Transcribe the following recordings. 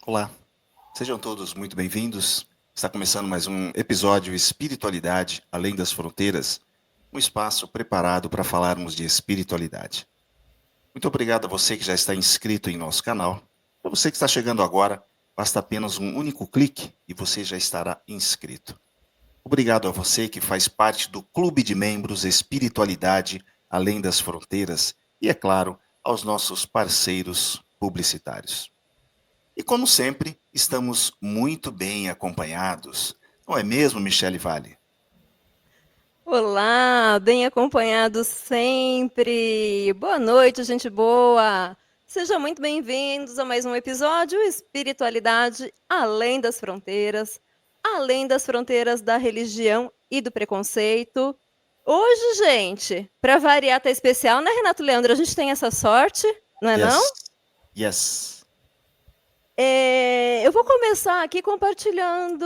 Olá, sejam todos muito bem-vindos. Está começando mais um episódio Espiritualidade Além das Fronteiras, um espaço preparado para falarmos de espiritualidade. Muito obrigado a você que já está inscrito em nosso canal. Para você que está chegando agora, basta apenas um único clique e você já estará inscrito. Obrigado a você que faz parte do Clube de Membros Espiritualidade Além das Fronteiras e, é claro, aos nossos parceiros publicitários. E como sempre, estamos muito bem acompanhados. Não é mesmo, Michele Vale? Olá, bem acompanhado sempre. Boa noite, gente boa. Sejam muito bem-vindos a mais um episódio Espiritualidade além das fronteiras da religião e do preconceito. Hoje, gente, para variar tá especial, né, Renato Leandro? A gente tem essa sorte, não é não? Yes, yes. Eu vou começar aqui compartilhando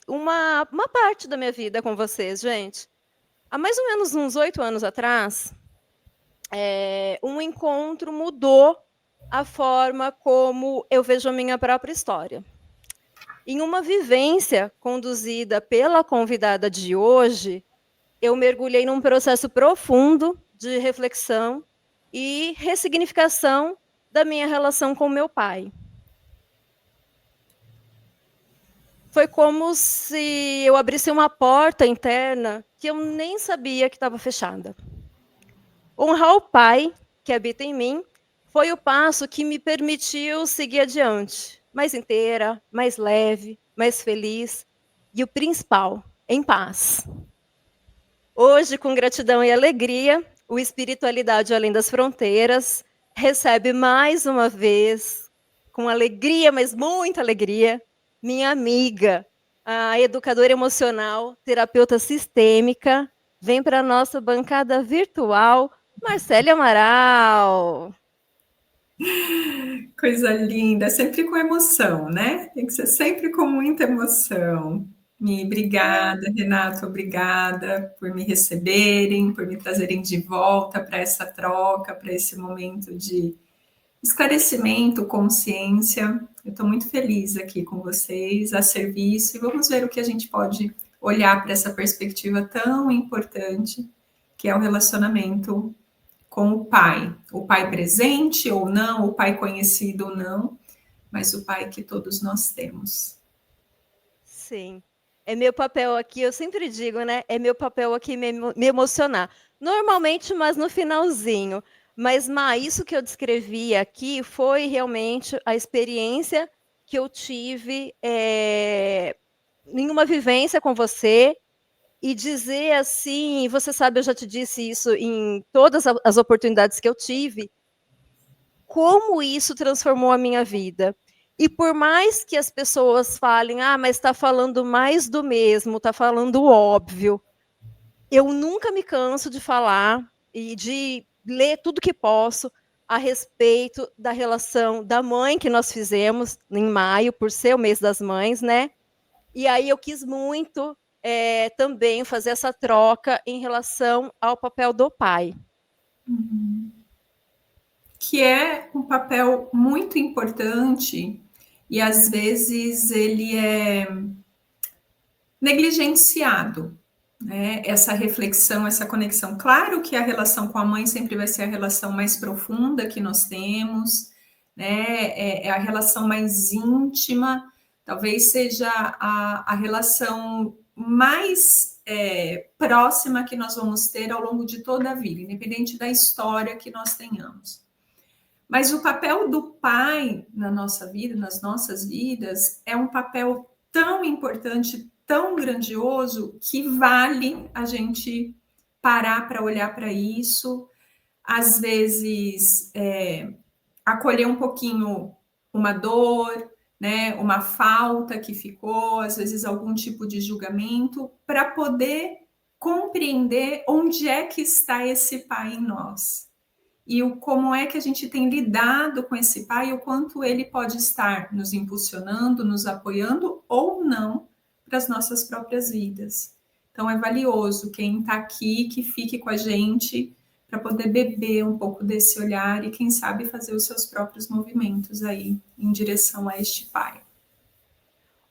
uma parte da minha vida com vocês, gente. Há mais ou menos uns 8 anos atrás, um encontro mudou a forma como eu vejo a minha própria história. Em uma vivência conduzida pela convidada de hoje, eu mergulhei num processo profundo de reflexão e ressignificação da minha relação com meu pai. Foi como se eu abrisse uma porta interna que eu nem sabia que estava fechada. Honrar o Pai que habita em mim foi o passo que me permitiu seguir adiante, mais inteira, mais leve, mais feliz e o principal, em paz. Hoje, com gratidão e alegria, o Espiritualidade Além das Fronteiras recebe mais uma vez, com alegria, mas muita alegria, minha amiga, a educadora emocional, terapeuta sistêmica, vem para a nossa bancada virtual, Marcele Amaral. Coisa linda, sempre com emoção, né? Tem que ser sempre com muita emoção. Obrigada, Renato, obrigada por me receberem, por me trazerem de volta para essa troca, para esse momento de esclarecimento, consciência. Eu estou muito feliz aqui com vocês, a serviço, e vamos ver o que a gente pode olhar para essa perspectiva tão importante, que é o relacionamento com o pai presente ou não, o pai conhecido ou não, mas o pai que todos nós temos. Sim. É meu papel aqui, eu sempre digo, né? É meu papel aqui me emocionar. Normalmente, mas no finalzinho. Mas, isso que eu descrevi aqui foi realmente a experiência que eu tive em uma vivência com você e dizer assim, você sabe, eu já te disse isso em todas as oportunidades que eu tive, como isso transformou a minha vida. E por mais que as pessoas falem, mas está falando mais do mesmo, está falando óbvio, eu nunca me canso de falar e de ler tudo que posso a respeito da relação da mãe que nós fizemos em maio, por ser o mês das mães, né? E aí eu quis muito também fazer essa troca em relação ao papel do pai. Que é um papel muito importante e às vezes ele é negligenciado, né? Essa reflexão, essa conexão. Claro que a relação com a mãe sempre vai ser a relação mais profunda que nós temos, né? É a relação mais íntima, talvez seja a relação mais próxima que nós vamos ter ao longo de toda a vida, independente da história que nós tenhamos. Mas o papel do pai na nossa vida, nas nossas vidas, é um papel tão importante, tão grandioso, que vale a gente parar para olhar para isso, às vezes acolher um pouquinho uma dor, né, uma falta que ficou, às vezes algum tipo de julgamento, para poder compreender onde é que está esse pai em nós e como é que a gente tem lidado com esse pai, o quanto ele pode estar nos impulsionando, nos apoiando ou não para as nossas próprias vidas. Então é valioso quem está aqui, que fique com a gente para poder beber um pouco desse olhar e, quem sabe, fazer os seus próprios movimentos aí em direção a este pai.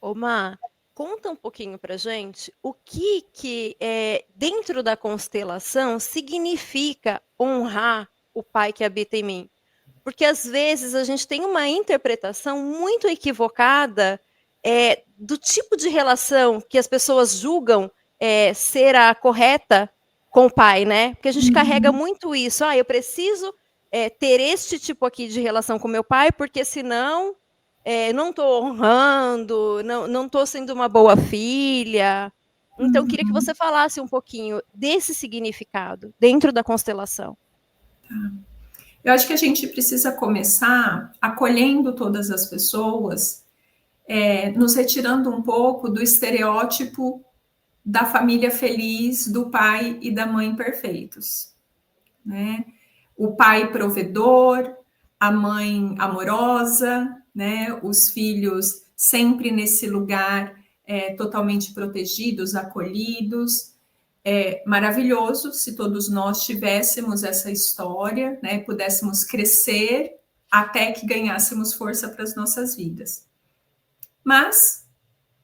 Ô Má, conta um pouquinho pra gente o que dentro da constelação significa honrar o pai que habita em mim. Porque às vezes a gente tem uma interpretação muito equivocada do tipo de relação que as pessoas julgam ser a correta com o pai, né? Porque a gente carrega muito isso. Eu preciso ter este tipo aqui de relação com meu pai, porque senão não estou honrando, não estou sendo uma boa filha. Então, queria que você falasse um pouquinho desse significado dentro da constelação. Eu acho que a gente precisa começar acolhendo todas as pessoas, nos retirando um pouco do estereótipo da família feliz, do pai e da mãe perfeitos, né? O pai provedor, a mãe amorosa, né? Os filhos sempre nesse lugar totalmente protegidos, acolhidos. É maravilhoso se todos nós tivéssemos essa história, né? Pudéssemos crescer até que ganhássemos força para as nossas vidas. Mas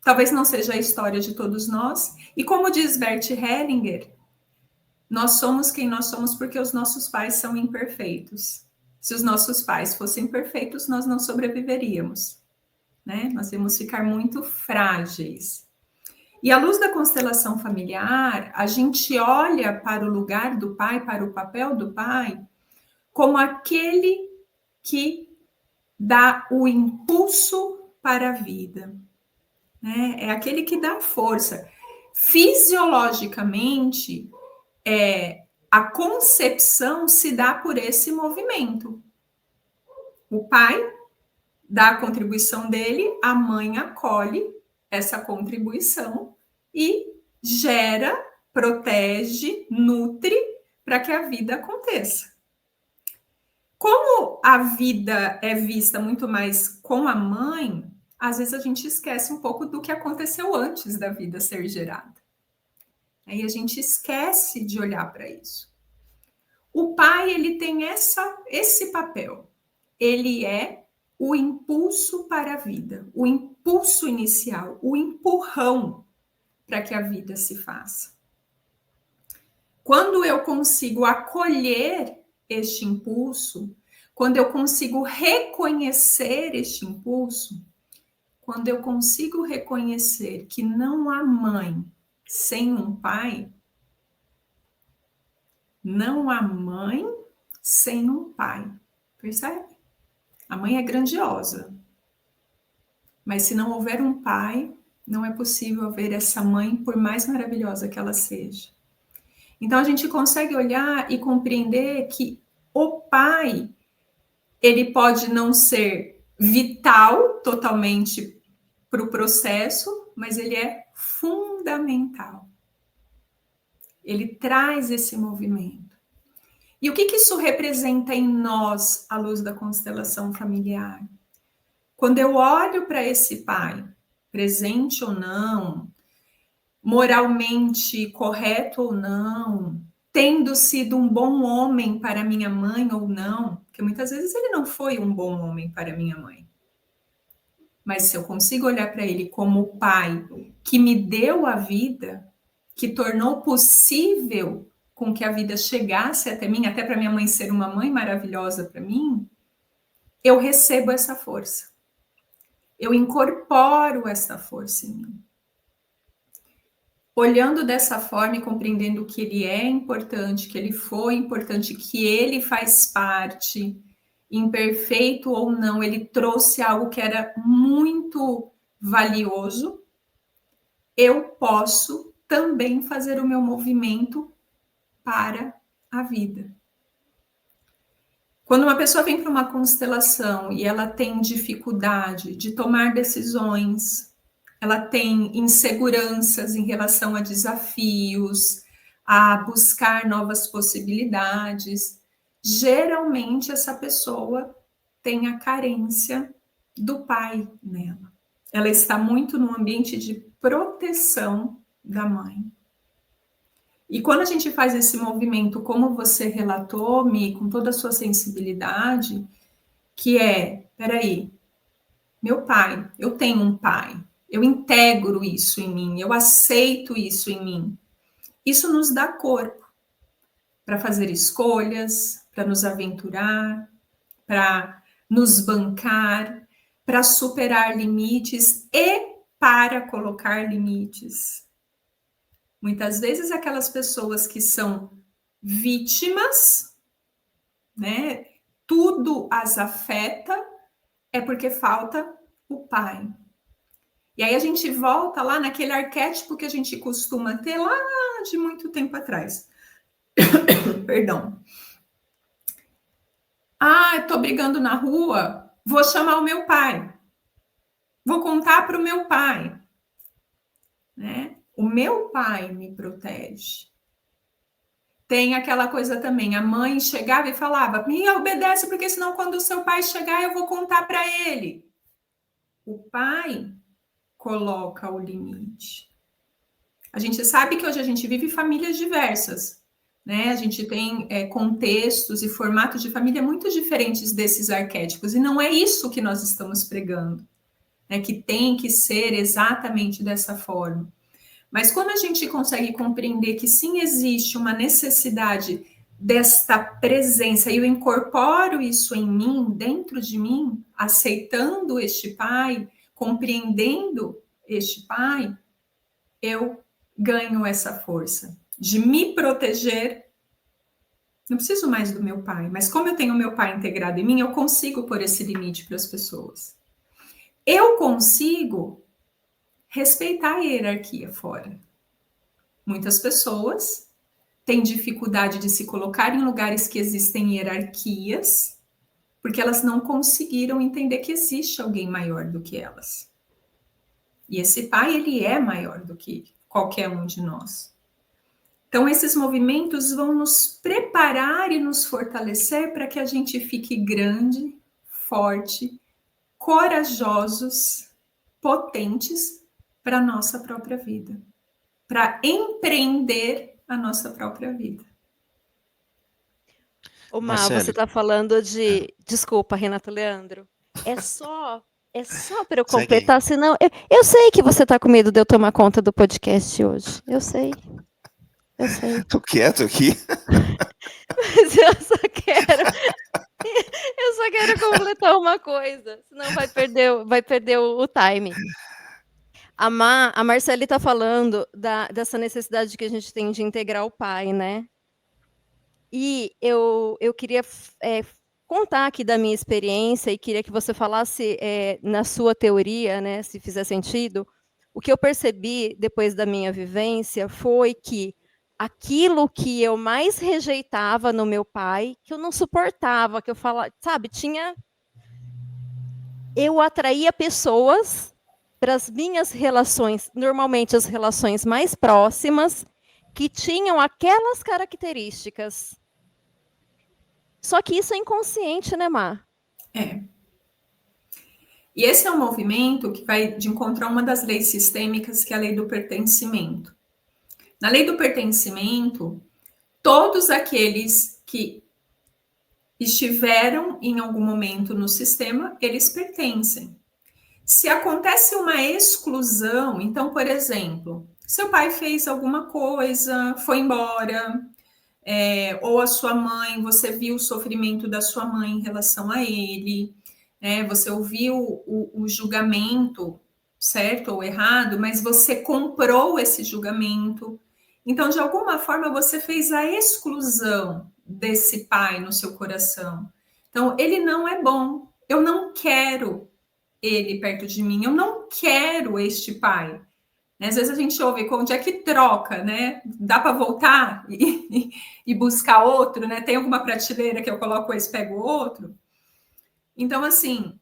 talvez não seja a história de todos nós. E como diz Bert Hellinger, nós somos quem nós somos porque os nossos pais são imperfeitos. Se os nossos pais fossem perfeitos, nós não sobreviveríamos, né? Nós íamos ficar muito frágeis. E à luz da constelação familiar, a gente olha para o lugar do pai, para o papel do pai, como aquele que dá o impulso para a vida, né? É aquele que dá força. Fisiologicamente, a concepção se dá por esse movimento. O pai dá a contribuição dele, a mãe acolhe essa contribuição e gera, protege, nutre para que a vida aconteça. Como a vida é vista muito mais com a mãe, às vezes a gente esquece um pouco do que aconteceu antes da vida ser gerada. Aí a gente esquece de olhar para isso. O pai, ele tem esse papel. Ele é o impulso para a vida, o impulso inicial, o empurrão para que a vida se faça. Quando eu consigo acolher este impulso, quando eu consigo reconhecer este impulso, quando eu consigo reconhecer que não há mãe sem um pai, não há mãe sem um pai, percebe? A mãe é grandiosa, mas se não houver um pai, não é possível haver essa mãe, por mais maravilhosa que ela seja. Então a gente consegue olhar e compreender que o pai, ele pode não ser vital totalmente para o processo, mas ele é fundamental. Ele traz esse movimento. E o que isso representa em nós, à luz da constelação familiar? Quando eu olho para esse pai, presente ou não, moralmente correto ou não, tendo sido um bom homem para minha mãe ou não, porque muitas vezes ele não foi um bom homem para minha mãe. Mas se eu consigo olhar para ele como o pai que me deu a vida, que tornou possível com que a vida chegasse até mim, até para minha mãe ser uma mãe maravilhosa para mim, eu recebo essa força. Eu incorporo essa força em mim. Olhando dessa forma e compreendendo que ele é importante, que ele foi importante, que ele faz parte, imperfeito ou não, ele trouxe algo que era muito valioso, eu posso também fazer o meu movimento para a vida. Quando uma pessoa vem para uma constelação e ela tem dificuldade de tomar decisões, ela tem inseguranças em relação a desafios, a buscar novas possibilidades, geralmente essa pessoa tem a carência do pai nela. Ela está muito no ambiente de proteção da mãe. E quando a gente faz esse movimento, como você relatou, Mi, com toda a sua sensibilidade, que é, peraí, meu pai, eu tenho um pai, eu integro isso em mim, eu aceito isso em mim. Isso nos dá corpo para fazer escolhas, para nos aventurar, para nos bancar, para superar limites e para colocar limites. Muitas vezes aquelas pessoas que são vítimas, né? Tudo as afeta, é porque falta o pai. E aí a gente volta lá naquele arquétipo que a gente costuma ter lá de muito tempo atrás. Perdão. Ah, eu tô brigando na rua, vou chamar o meu pai. Vou contar para o meu pai. Né? O meu pai me protege. Tem aquela coisa também, a mãe chegava e falava, me obedece, porque senão quando o seu pai chegar eu vou contar para ele. O pai coloca o limite. A gente sabe que hoje a gente vive famílias diversas, né? A gente tem contextos e formatos de família muito diferentes desses arquétipos, e não é isso que nós estamos pregando, né? Que tem que ser exatamente dessa forma. Mas quando a gente consegue compreender que sim existe uma necessidade desta presença, e eu incorporo isso em mim, dentro de mim, aceitando este pai, compreendendo este pai, eu ganho essa força de me proteger. Não preciso mais do meu pai, mas como eu tenho o meu pai integrado em mim, eu consigo pôr esse limite para as pessoas. Eu consigo respeitar a hierarquia fora. Muitas pessoas têm dificuldade de se colocar em lugares que existem hierarquias, porque elas não conseguiram entender que existe alguém maior do que elas. E esse pai, ele é maior do que qualquer um de nós. Então, esses movimentos vão nos preparar e nos fortalecer para que a gente fique grande, forte, corajosos, potentes para a nossa própria vida, para empreender a nossa própria vida. Ô, Má, você está falando de... Desculpa, Renato Leandro. É só para eu completar, senão... Eu sei que você está com medo de eu tomar conta do podcast hoje. Eu sei. Tô quieto aqui. Mas eu só quero completar uma coisa, senão vai perder o time. A Marcele está falando dessa necessidade que a gente tem de integrar o pai, né? E eu queria contar aqui da minha experiência e queria que você falasse na sua teoria, né, se fizer sentido. O que eu percebi depois da minha vivência foi que aquilo que eu mais rejeitava no meu pai, que eu não suportava, que eu falava, sabe, eu atraía pessoas para as minhas relações, normalmente as relações mais próximas, que tinham aquelas características. Só que isso é inconsciente, né, Má? É. E esse é um movimento que vai de encontrar uma das leis sistêmicas, que é a lei do pertencimento. Na lei do pertencimento, todos aqueles que estiveram em algum momento no sistema, eles pertencem. Se acontece uma exclusão, então, por exemplo, seu pai fez alguma coisa, foi embora, ou a sua mãe, você viu o sofrimento da sua mãe em relação a ele, você ouviu o julgamento, certo ou errado, mas você comprou esse julgamento. Então, de alguma forma, você fez a exclusão desse pai no seu coração. Então, ele não é bom. Eu não quero ele perto de mim. Eu não quero este pai. Às vezes a gente ouve onde é que troca, né? Dá para voltar e buscar outro, né? Tem alguma prateleira que eu coloco esse, pego outro. Então, assim,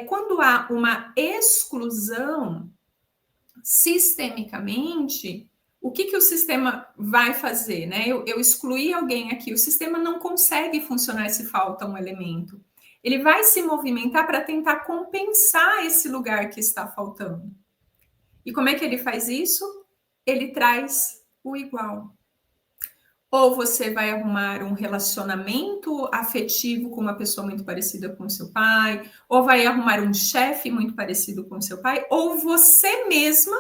quando há uma exclusão, sistemicamente, o que o sistema vai fazer, né? Eu excluí alguém aqui, o sistema não consegue funcionar se falta um elemento. Ele vai se movimentar para tentar compensar esse lugar que está faltando. E como é que ele faz isso? Ele traz o igual. Ou você vai arrumar um relacionamento afetivo com uma pessoa muito parecida com o seu pai, ou vai arrumar um chefe muito parecido com o seu pai, ou você mesma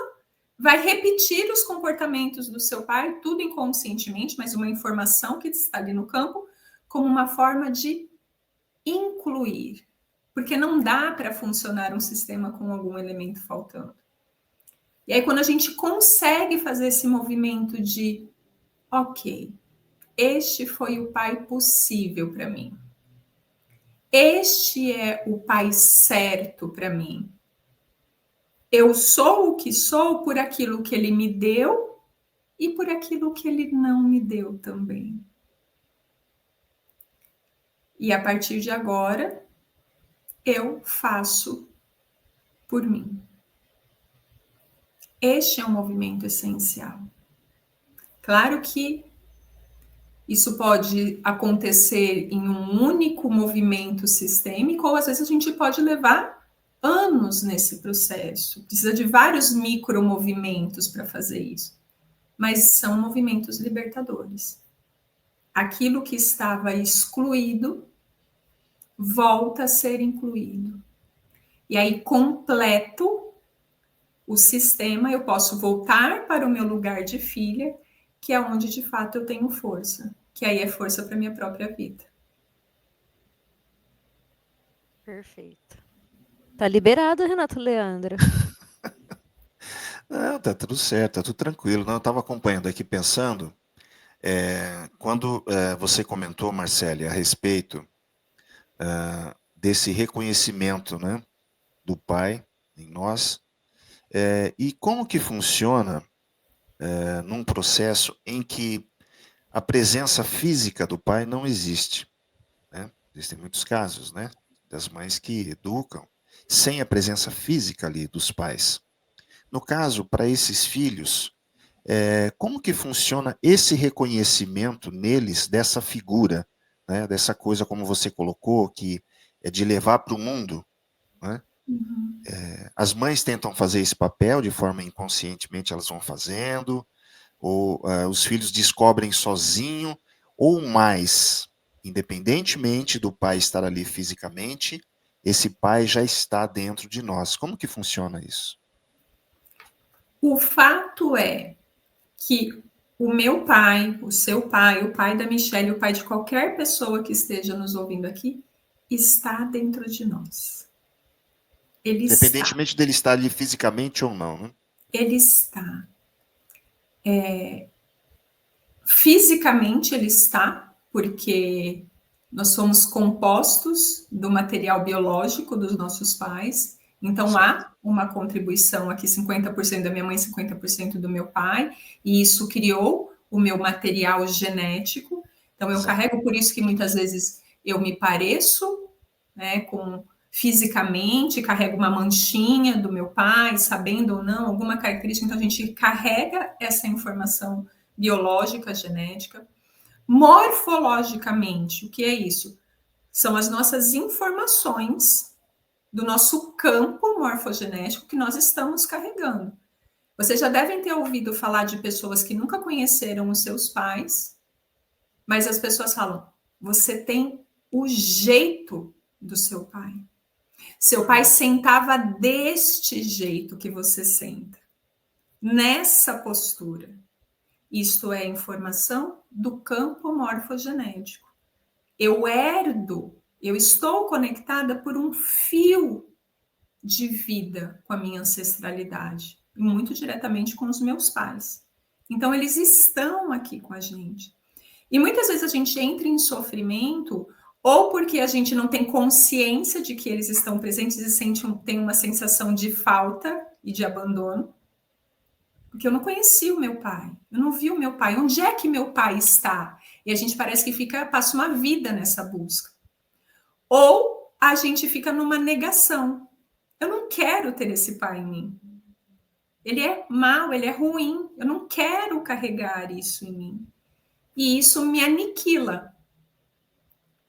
vai repetir os comportamentos do seu pai, tudo inconscientemente, mas uma informação que está ali no campo, como uma forma de incluir. Porque não dá para funcionar um sistema com algum elemento faltando. E aí, quando a gente consegue fazer esse movimento de, ok, este foi o pai possível para mim. Este é o pai certo para mim. Eu sou o que sou por aquilo que ele me deu e por aquilo que ele não me deu também. E a partir de agora, eu faço por mim. Este é um movimento essencial. Claro que isso pode acontecer em um único movimento sistêmico, ou às vezes a gente pode levar anos nesse processo. Precisa de vários micromovimentos para fazer isso. Mas são movimentos libertadores. Aquilo que estava excluído volta a ser incluído. E aí, completo o sistema, eu posso voltar para o meu lugar de filha, que é onde de fato eu tenho força, que aí é força para minha própria vida. Perfeito. Tá liberado, Renato Leandro. Não, tá tudo certo, tá tudo tranquilo. Não, eu estava acompanhando aqui pensando, quando você comentou, Marcele, a respeito desse reconhecimento, né, do pai em nós, e como que funciona num processo em que a presença física do pai não existe, né? Existem muitos casos, né, das mães que educam sem a presença física ali dos pais. No caso, para esses filhos, como que funciona esse reconhecimento neles dessa figura, né, dessa coisa como você colocou, que é de levar para o mundo, né? Uhum. As mães tentam fazer esse papel de forma inconscientemente, elas vão fazendo, ou os filhos descobrem sozinho, ou mais, independentemente do pai estar ali fisicamente, esse pai já está dentro de nós. Como que funciona isso? O fato é que o meu pai, o seu pai, o pai da Michelle, o pai de qualquer pessoa que esteja nos ouvindo aqui, está dentro de nós. Ele está. Independentemente dele estar ali fisicamente ou não, né? Ele está. Fisicamente ele está, porque nós somos compostos do material biológico dos nossos pais, então Certo. há uma contribuição aqui, 50% da minha mãe, 50% do meu pai, e isso criou o meu material genético. Então eu Certo. carrego, por isso que muitas vezes eu me pareço, né, com fisicamente, carrego uma manchinha do meu pai, sabendo ou não, alguma característica, então a gente carrega essa informação biológica, genética. Morfologicamente, o que é isso? São as nossas informações do nosso campo morfogenético que nós estamos carregando. Vocês já devem ter ouvido falar de pessoas que nunca conheceram os seus pais, mas as pessoas falam: você tem o jeito do seu pai. Seu pai sentava deste jeito que você senta, nessa postura. Isto é informação do campo morfogenético. Eu herdo, eu estou conectada por um fio de vida com a minha ancestralidade, e muito diretamente com os meus pais. Então, eles estão aqui com a gente. E muitas vezes a gente entra em sofrimento, ou porque a gente não tem consciência de que eles estão presentes e tem uma sensação de falta e de abandono, porque eu não conheci o meu pai, eu não vi o meu pai, onde é que meu pai está? E a gente parece que passa uma vida nessa busca. Ou a gente fica numa negação. Eu não quero ter esse pai em mim. Ele é mau, ele é ruim, eu não quero carregar isso em mim. E isso me aniquila.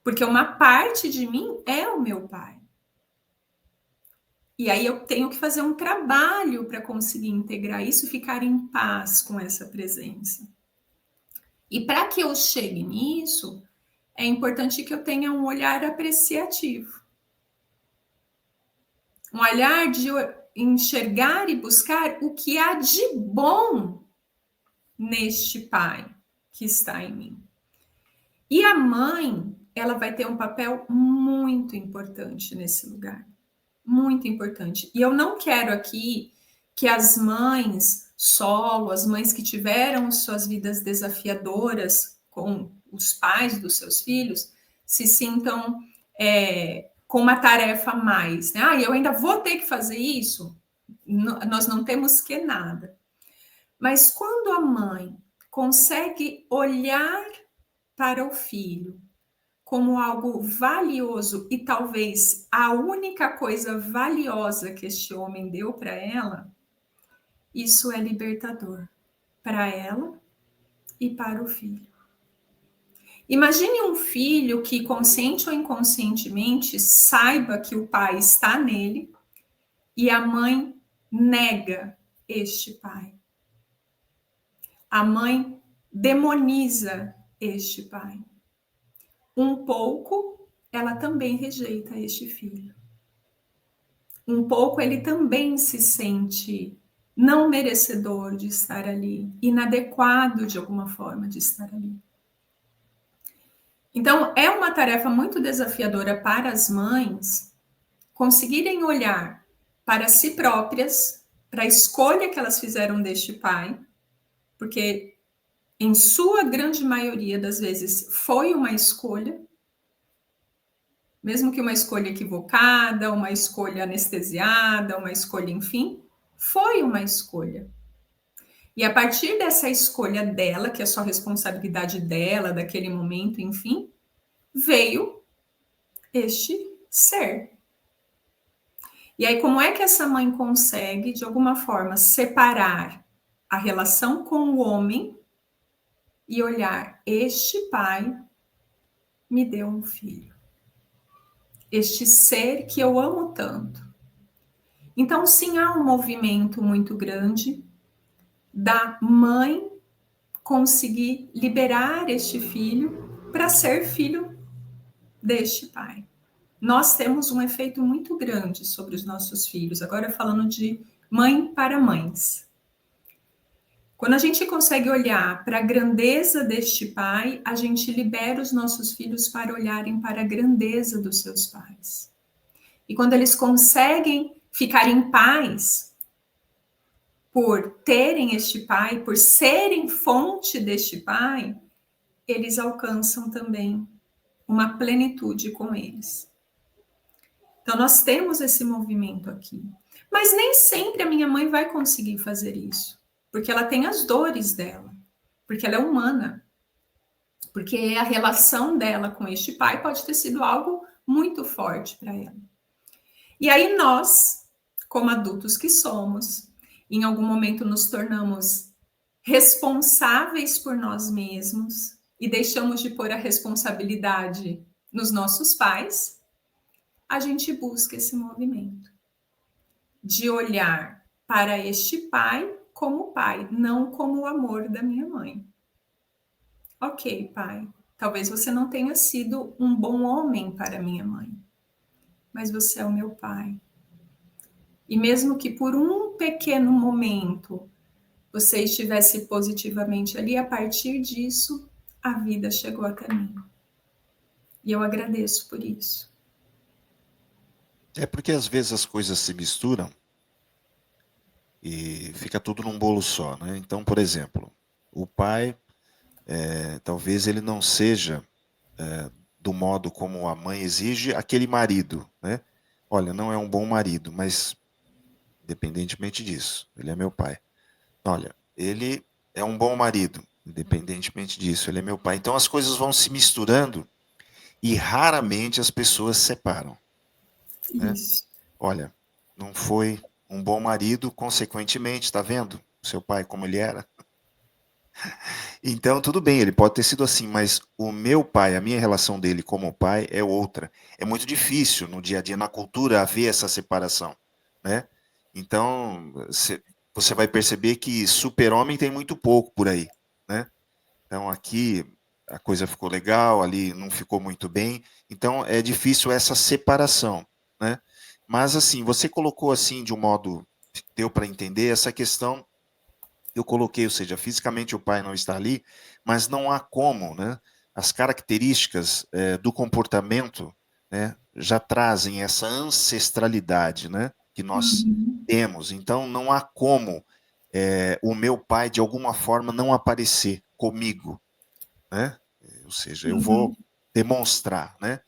Porque uma parte de mim é o meu pai. E aí eu tenho que fazer um trabalho para conseguir integrar isso e ficar em paz com essa presença. E para que eu chegue nisso, é importante que eu tenha um olhar apreciativo. Um olhar de enxergar e buscar o que há de bom neste pai que está em mim. E a mãe, ela vai ter um papel muito importante nesse lugar. Muito importante. E eu não quero aqui que as mães solo, as mães que tiveram suas vidas desafiadoras com os pais dos seus filhos, se sintam com uma tarefa a mais. Né? Ah, eu ainda vou ter que fazer isso? Nós não temos que nada. Mas quando a mãe consegue olhar para o filho como algo valioso e talvez a única coisa valiosa que este homem deu para ela, isso é libertador para ela e para o filho. Imagine um filho que, consciente ou inconscientemente, saiba que o pai está nele e a mãe nega este pai. A mãe demoniza este pai. Um pouco, ela também rejeita este filho. Um pouco, ele também se sente não merecedor de estar ali, inadequado de alguma forma de estar ali. Então, é uma tarefa muito desafiadora para as mães conseguirem olhar para si próprias, para a escolha que elas fizeram deste pai, porque em sua grande maioria das vezes foi uma escolha, mesmo que uma escolha equivocada, uma escolha anestesiada, uma escolha, enfim, foi uma escolha. E a partir dessa escolha dela, que é só responsabilidade dela, daquele momento, enfim, veio este ser. E aí, como é que essa mãe consegue, de alguma forma, separar a relação com o homem e olhar, este pai me deu um filho. Este ser que eu amo tanto. Então, sim, há um movimento muito grande da mãe conseguir liberar este filho para ser filho deste pai. Nós temos um efeito muito grande sobre os nossos filhos, agora falando de mãe para mães. Quando a gente consegue olhar para a grandeza deste pai, a gente libera os nossos filhos para olharem para a grandeza dos seus pais. E quando eles conseguem ficar em paz por terem este pai, por serem fonte deste pai, eles alcançam também uma plenitude com eles. Então, nós temos esse movimento aqui. Mas nem sempre a minha mãe vai conseguir fazer isso, porque ela tem as dores dela, porque ela é humana, porque a relação dela com este pai pode ter sido algo muito forte para ela. E aí nós, como adultos que somos, em algum momento nos tornamos responsáveis por nós mesmos e deixamos de pôr a responsabilidade nos nossos pais, a gente busca esse movimento de olhar para este pai como pai, não como o amor da minha mãe. Ok, pai, talvez você não tenha sido um bom homem para minha mãe, mas você é o meu pai. E mesmo que por um pequeno momento você estivesse positivamente ali, a partir disso, a vida chegou até mim. E eu agradeço por isso. É porque às vezes as coisas se misturam e fica tudo num bolo só, né? Então, por exemplo, o pai, talvez ele não seja do modo como a mãe exige aquele marido, né? Olha, não é um bom marido, mas independentemente disso, ele é meu pai. Olha, ele é um bom marido, independentemente disso, ele é meu pai. Então as coisas vão se misturando e raramente as pessoas se separam. Né? Olha, não foi um bom marido, consequentemente, está vendo? Seu pai como ele era. Então, tudo bem, ele pode ter sido assim, mas o meu pai, a minha relação dele como pai é outra. É muito difícil no dia a dia, na cultura, haver essa separação, né? Então, você vai perceber que super-homem tem muito pouco por aí, né? Então aqui a coisa ficou legal, ali não ficou muito bem. Então é difícil essa separação, né? Mas assim, você colocou assim de um modo deu para entender essa questão. Eu coloquei, ou seja, fisicamente o pai não está ali, mas não há como, né? As características do comportamento, né, já trazem essa ancestralidade, né, que nós Uhum. temos. Então, não há como o meu pai, de alguma forma, não aparecer comigo, né? Ou seja, eu vou Uhum. demonstrar, né?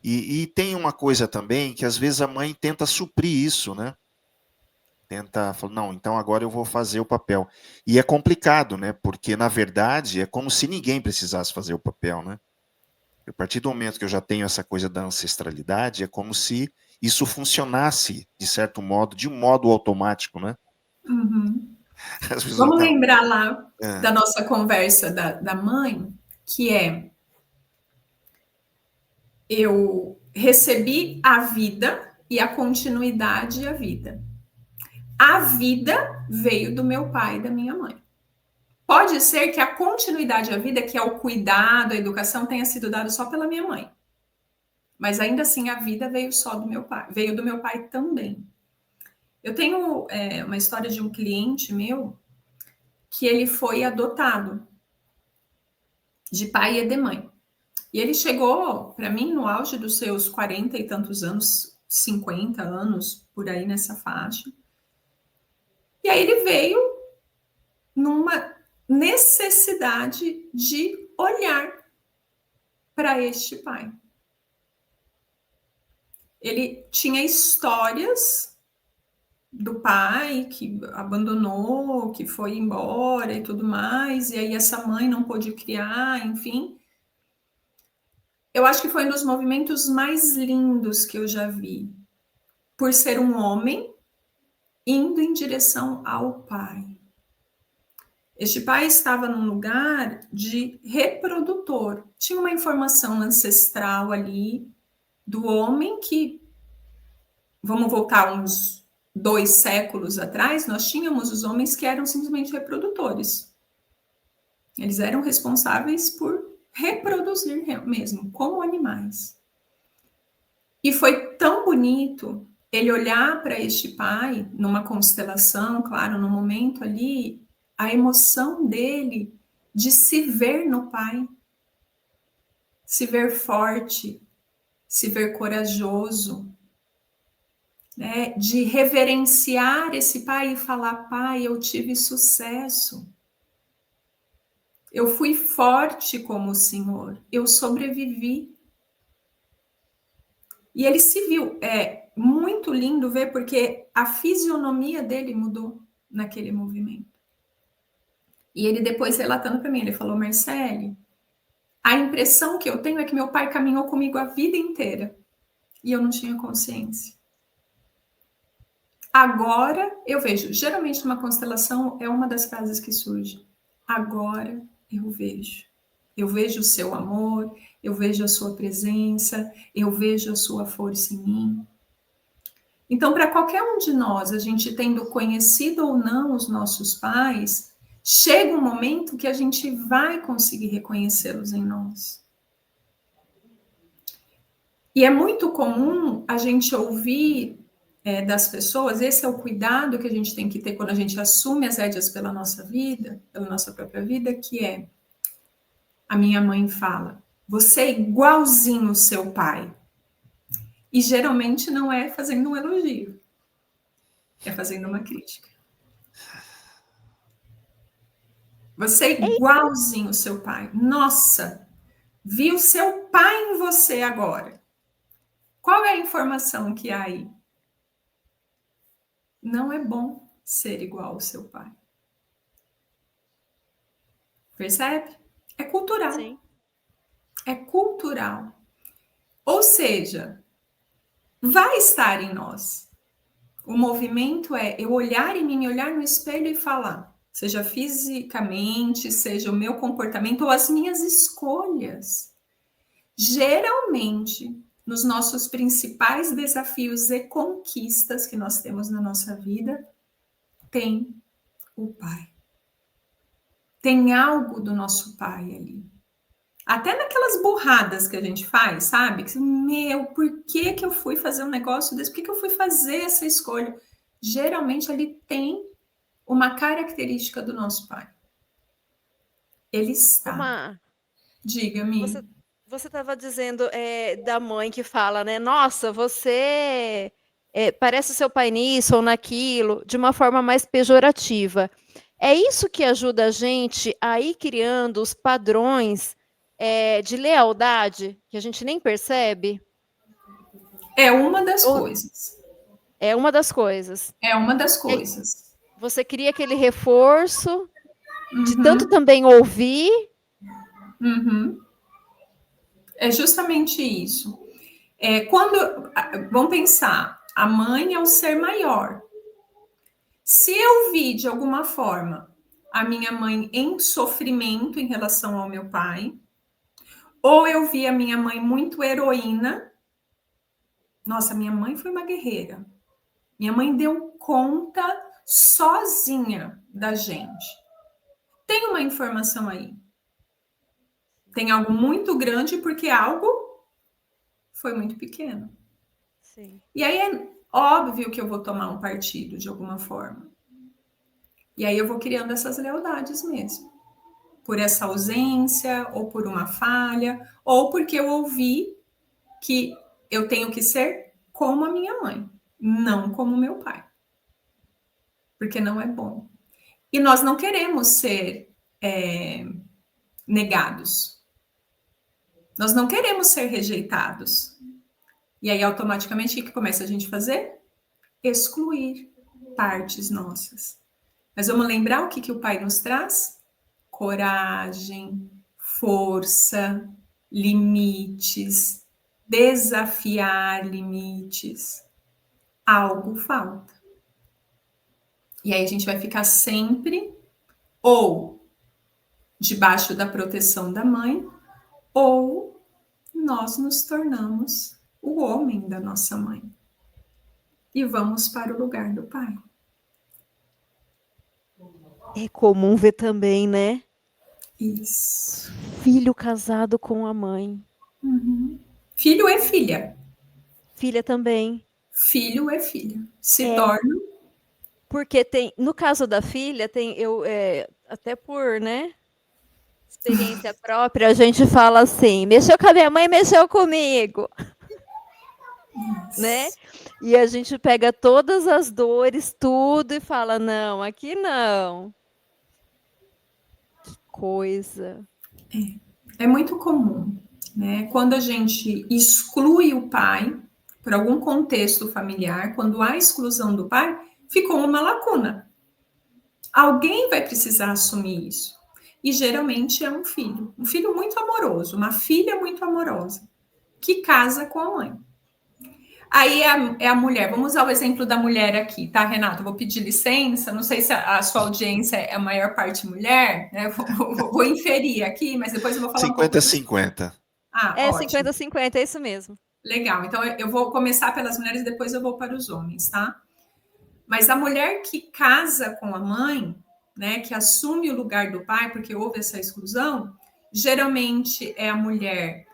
E tem uma coisa também que às vezes a mãe tenta suprir isso, né? Tenta falar, não, então agora eu vou fazer o papel. E é complicado, né? Porque, na verdade, é como se ninguém precisasse fazer o papel, né? A partir do momento que eu já tenho essa coisa da ancestralidade, é como se isso funcionasse, de certo modo, de um modo automático, né? Uhum. As pessoas Vamos não. lembrar lá É, da nossa conversa da mãe, que é: eu recebi a vida e a continuidade à vida. A vida veio do meu pai e da minha mãe. Pode ser que a continuidade à vida, que é o cuidado, a educação, tenha sido dado só pela minha mãe. Mas ainda assim a vida veio só do meu pai, veio do meu pai também. Eu tenho uma história de um cliente meu que ele foi adotado de pai e de mãe. E ele chegou para mim no auge dos seus 40 e tantos anos, 50 anos, por aí nessa faixa. E aí ele veio numa necessidade de olhar para este pai. Ele tinha histórias do pai que abandonou, que foi embora e tudo mais, e aí essa mãe não pôde criar, enfim. Eu acho que foi um dos movimentos mais lindos que eu já vi, por ser um homem indo em direção ao pai. Este pai estava num lugar de reprodutor. Tinha uma informação ancestral ali do homem que, vamos voltar uns 2 séculos atrás, nós tínhamos os homens que eram simplesmente reprodutores. Eles eram responsáveis por reproduzir mesmo, como animais. E foi tão bonito ele olhar para este pai numa constelação, claro, no momento ali, a emoção dele de se ver no pai, se ver forte, se ver corajoso, né? De reverenciar esse pai e falar: pai, eu tive sucesso, eu fui forte como o Senhor, eu sobrevivi. E ele se viu, é muito lindo ver, porque a fisionomia dele mudou naquele movimento. E ele depois relatando para mim, ele falou: Marcele, a impressão que eu tenho é que meu pai caminhou comigo a vida inteira e eu não tinha consciência. Agora eu vejo, geralmente numa constelação é uma das frases que surge. Agora eu vejo. Eu vejo o seu amor, eu vejo a sua presença, eu vejo a sua força em mim. Então, para qualquer um de nós, a gente tendo conhecido ou não os nossos pais, chega um momento que a gente vai conseguir reconhecê-los em nós. E é muito comum a gente ouvir das pessoas, esse é o cuidado que a gente tem que ter quando a gente assume as rédeas pela nossa vida, pela nossa própria vida, que é: a minha mãe fala, você é igualzinho o seu pai. E geralmente não é fazendo um elogio, é fazendo uma crítica. Você é igualzinho o seu pai. Nossa, vi o seu pai em você agora. Qual é a informação que há aí? Não é bom ser igual ao seu pai. Percebe? É cultural. Sim. É cultural. Ou seja, vai estar em nós. O movimento é eu olhar em mim, me olhar no espelho e falar, seja fisicamente, seja o meu comportamento ou as minhas escolhas. Geralmente, nos nossos principais desafios e conquistas que nós temos na nossa vida, tem o pai. tem algo do nosso pai ali. Até naquelas burradas que a gente faz, sabe? Meu, por que que eu fui fazer um negócio desse? Por que que eu fui fazer essa escolha? Geralmente ali tem uma característica do nosso pai. Ele está. Uma, Diga-me. você estava dizendo da mãe que fala, né? Nossa, você parece seu pai nisso ou naquilo, de uma forma mais pejorativa. É isso que ajuda a gente a ir criando os padrões de lealdade que a gente nem percebe? É uma das Ou coisas. é uma das coisas. É uma das E aí coisas. você cria aquele reforço de tanto Uhum, também ouvir. uhum. É justamente isso. Vamos pensar, a mãe é o ser maior. Se eu vi de alguma forma a minha mãe em sofrimento em relação ao meu pai, ou eu vi a minha mãe muito heroína, nossa, minha mãe foi uma guerreira. Minha mãe deu conta sozinha da gente. Tem uma informação aí. Tem algo muito grande porque algo foi muito pequeno. Sim. E aí é óbvio que eu vou tomar um partido de alguma forma. E aí eu vou criando essas lealdades mesmo. Por essa ausência, ou por uma falha, ou porque eu ouvi que eu tenho que ser como a minha mãe, não como meu pai. Porque não é bom. E nós não queremos ser negados. Nós não queremos ser rejeitados. E aí, automaticamente, o que começa a gente a fazer? Excluir partes nossas. Mas vamos lembrar o que o pai nos traz? Coragem, força, limites, desafiar limites. Algo falta. E aí a gente vai ficar sempre ou debaixo da proteção da mãe, ou nós nos tornamos o homem da nossa mãe. E vamos para o lugar do pai. É comum ver também, né? Isso. Filho casado com a mãe. Uhum. Filho é filha. Filha também. Filho é filha. Se É, torna. porque tem, no caso da filha, tem até por, né, experiência própria, a gente fala assim: mexeu com a minha mãe, mexeu comigo, né? E a gente pega todas as dores, tudo e fala: não, aqui não. Que coisa. É muito comum, né? Quando a gente exclui o pai por algum contexto familiar, quando há exclusão do pai, ficou uma lacuna. Alguém vai precisar assumir isso. E geralmente é um filho muito amoroso, uma filha muito amorosa, que casa com a mãe. Aí é a mulher, vamos usar o exemplo da mulher aqui, tá, Renato? Vou pedir licença, não sei se a sua audiência é a maior parte mulher, né? Vou inferir aqui, mas depois eu vou falar um pouco. 50-50. Ah, É ótimo. 50-50, é isso mesmo. Legal. Então eu vou começar pelas mulheres e depois eu vou para os homens, tá? Mas a mulher que casa com a mãe, né, que assume o lugar do pai, porque houve essa exclusão, geralmente é a mulher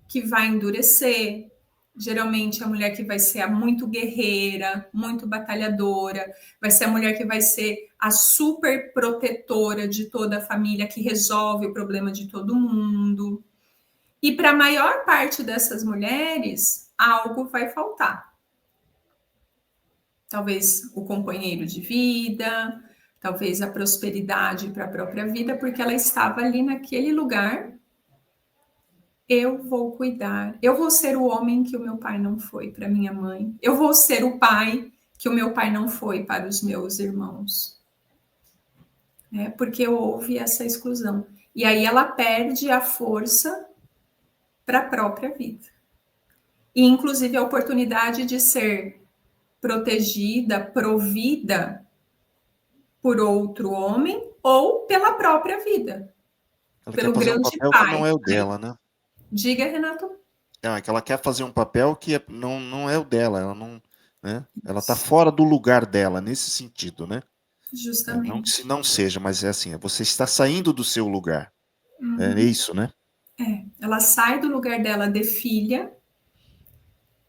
que vai endurecer, geralmente é a mulher que vai ser a muito guerreira, muito batalhadora, vai ser a mulher que vai ser a super protetora de toda a família, que resolve o problema de todo mundo. E para a maior parte dessas mulheres, algo vai faltar. Talvez o companheiro de vida, talvez a prosperidade para a própria vida, porque ela estava ali naquele lugar. Eu vou cuidar, eu vou ser o homem que o meu pai não foi para minha mãe, eu vou ser o pai que o meu pai não foi para os meus irmãos. Porque houve essa exclusão. E aí ela perde a força para a própria vida. E, inclusive, a oportunidade de ser protegida, provida por outro homem ou pela própria vida, Ela quer pelo fazer um grande papel que pai. não é o dela, né? Diga, Renato. É que ela quer fazer um papel que não é o dela. Ela não, né? Ela está fora do lugar dela, nesse sentido, né? Justamente. Não que se não seja, mas é assim, você está saindo do seu lugar. É isso, né? Ela sai do lugar dela de filha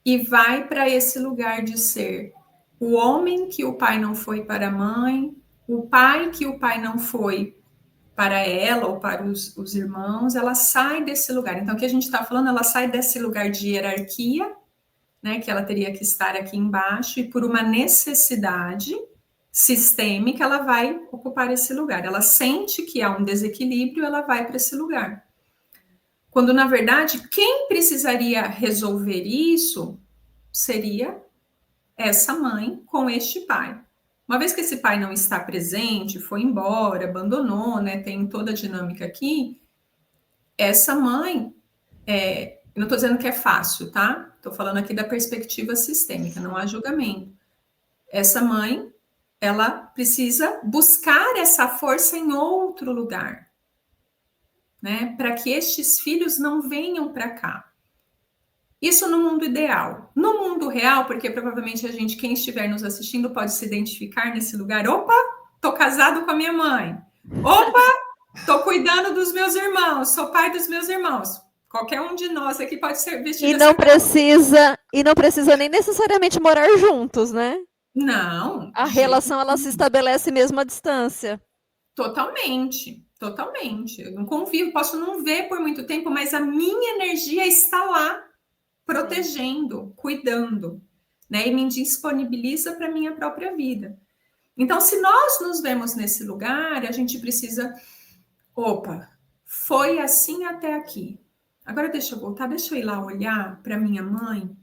e vai para esse lugar de ser o homem que o pai não foi para a mãe, o pai que o pai não foi para ela ou para os irmãos, ela sai desse lugar. Então, o que a gente está falando, ela sai desse lugar de hierarquia, né, que ela teria que estar aqui embaixo, e por uma necessidade sistêmica, ela vai ocupar esse lugar. Ela sente que há um desequilíbrio, ela vai para esse lugar. Quando, na verdade, quem precisaria resolver isso seria essa mãe com este pai. Uma vez que esse pai não está presente, foi embora, abandonou, né? Tem toda a dinâmica aqui. Essa mãe, não estou dizendo que é fácil, tá? Estou falando aqui da perspectiva sistêmica, não há julgamento. Essa mãe, ela precisa buscar essa força em outro lugar, né? Para que estes filhos não venham para cá. Isso no mundo ideal. No mundo real, porque provavelmente quem estiver nos assistindo pode se identificar nesse lugar. Opa, tô casado com a minha mãe. Opa, tô cuidando dos meus irmãos, sou pai dos meus irmãos. Qualquer um de nós aqui pode ser vestido e não precisa nem necessariamente morar juntos, né? Não. A relação ela se estabelece mesmo à distância. Totalmente. Eu não convivo, posso não ver por muito tempo, mas a minha energia está lá, protegendo, cuidando, né? E me disponibiliza para a minha própria vida. Então, se nós nos vemos nesse lugar, a gente precisa... Opa, foi assim até aqui. Agora deixa eu voltar, deixa eu ir lá olhar para minha mãe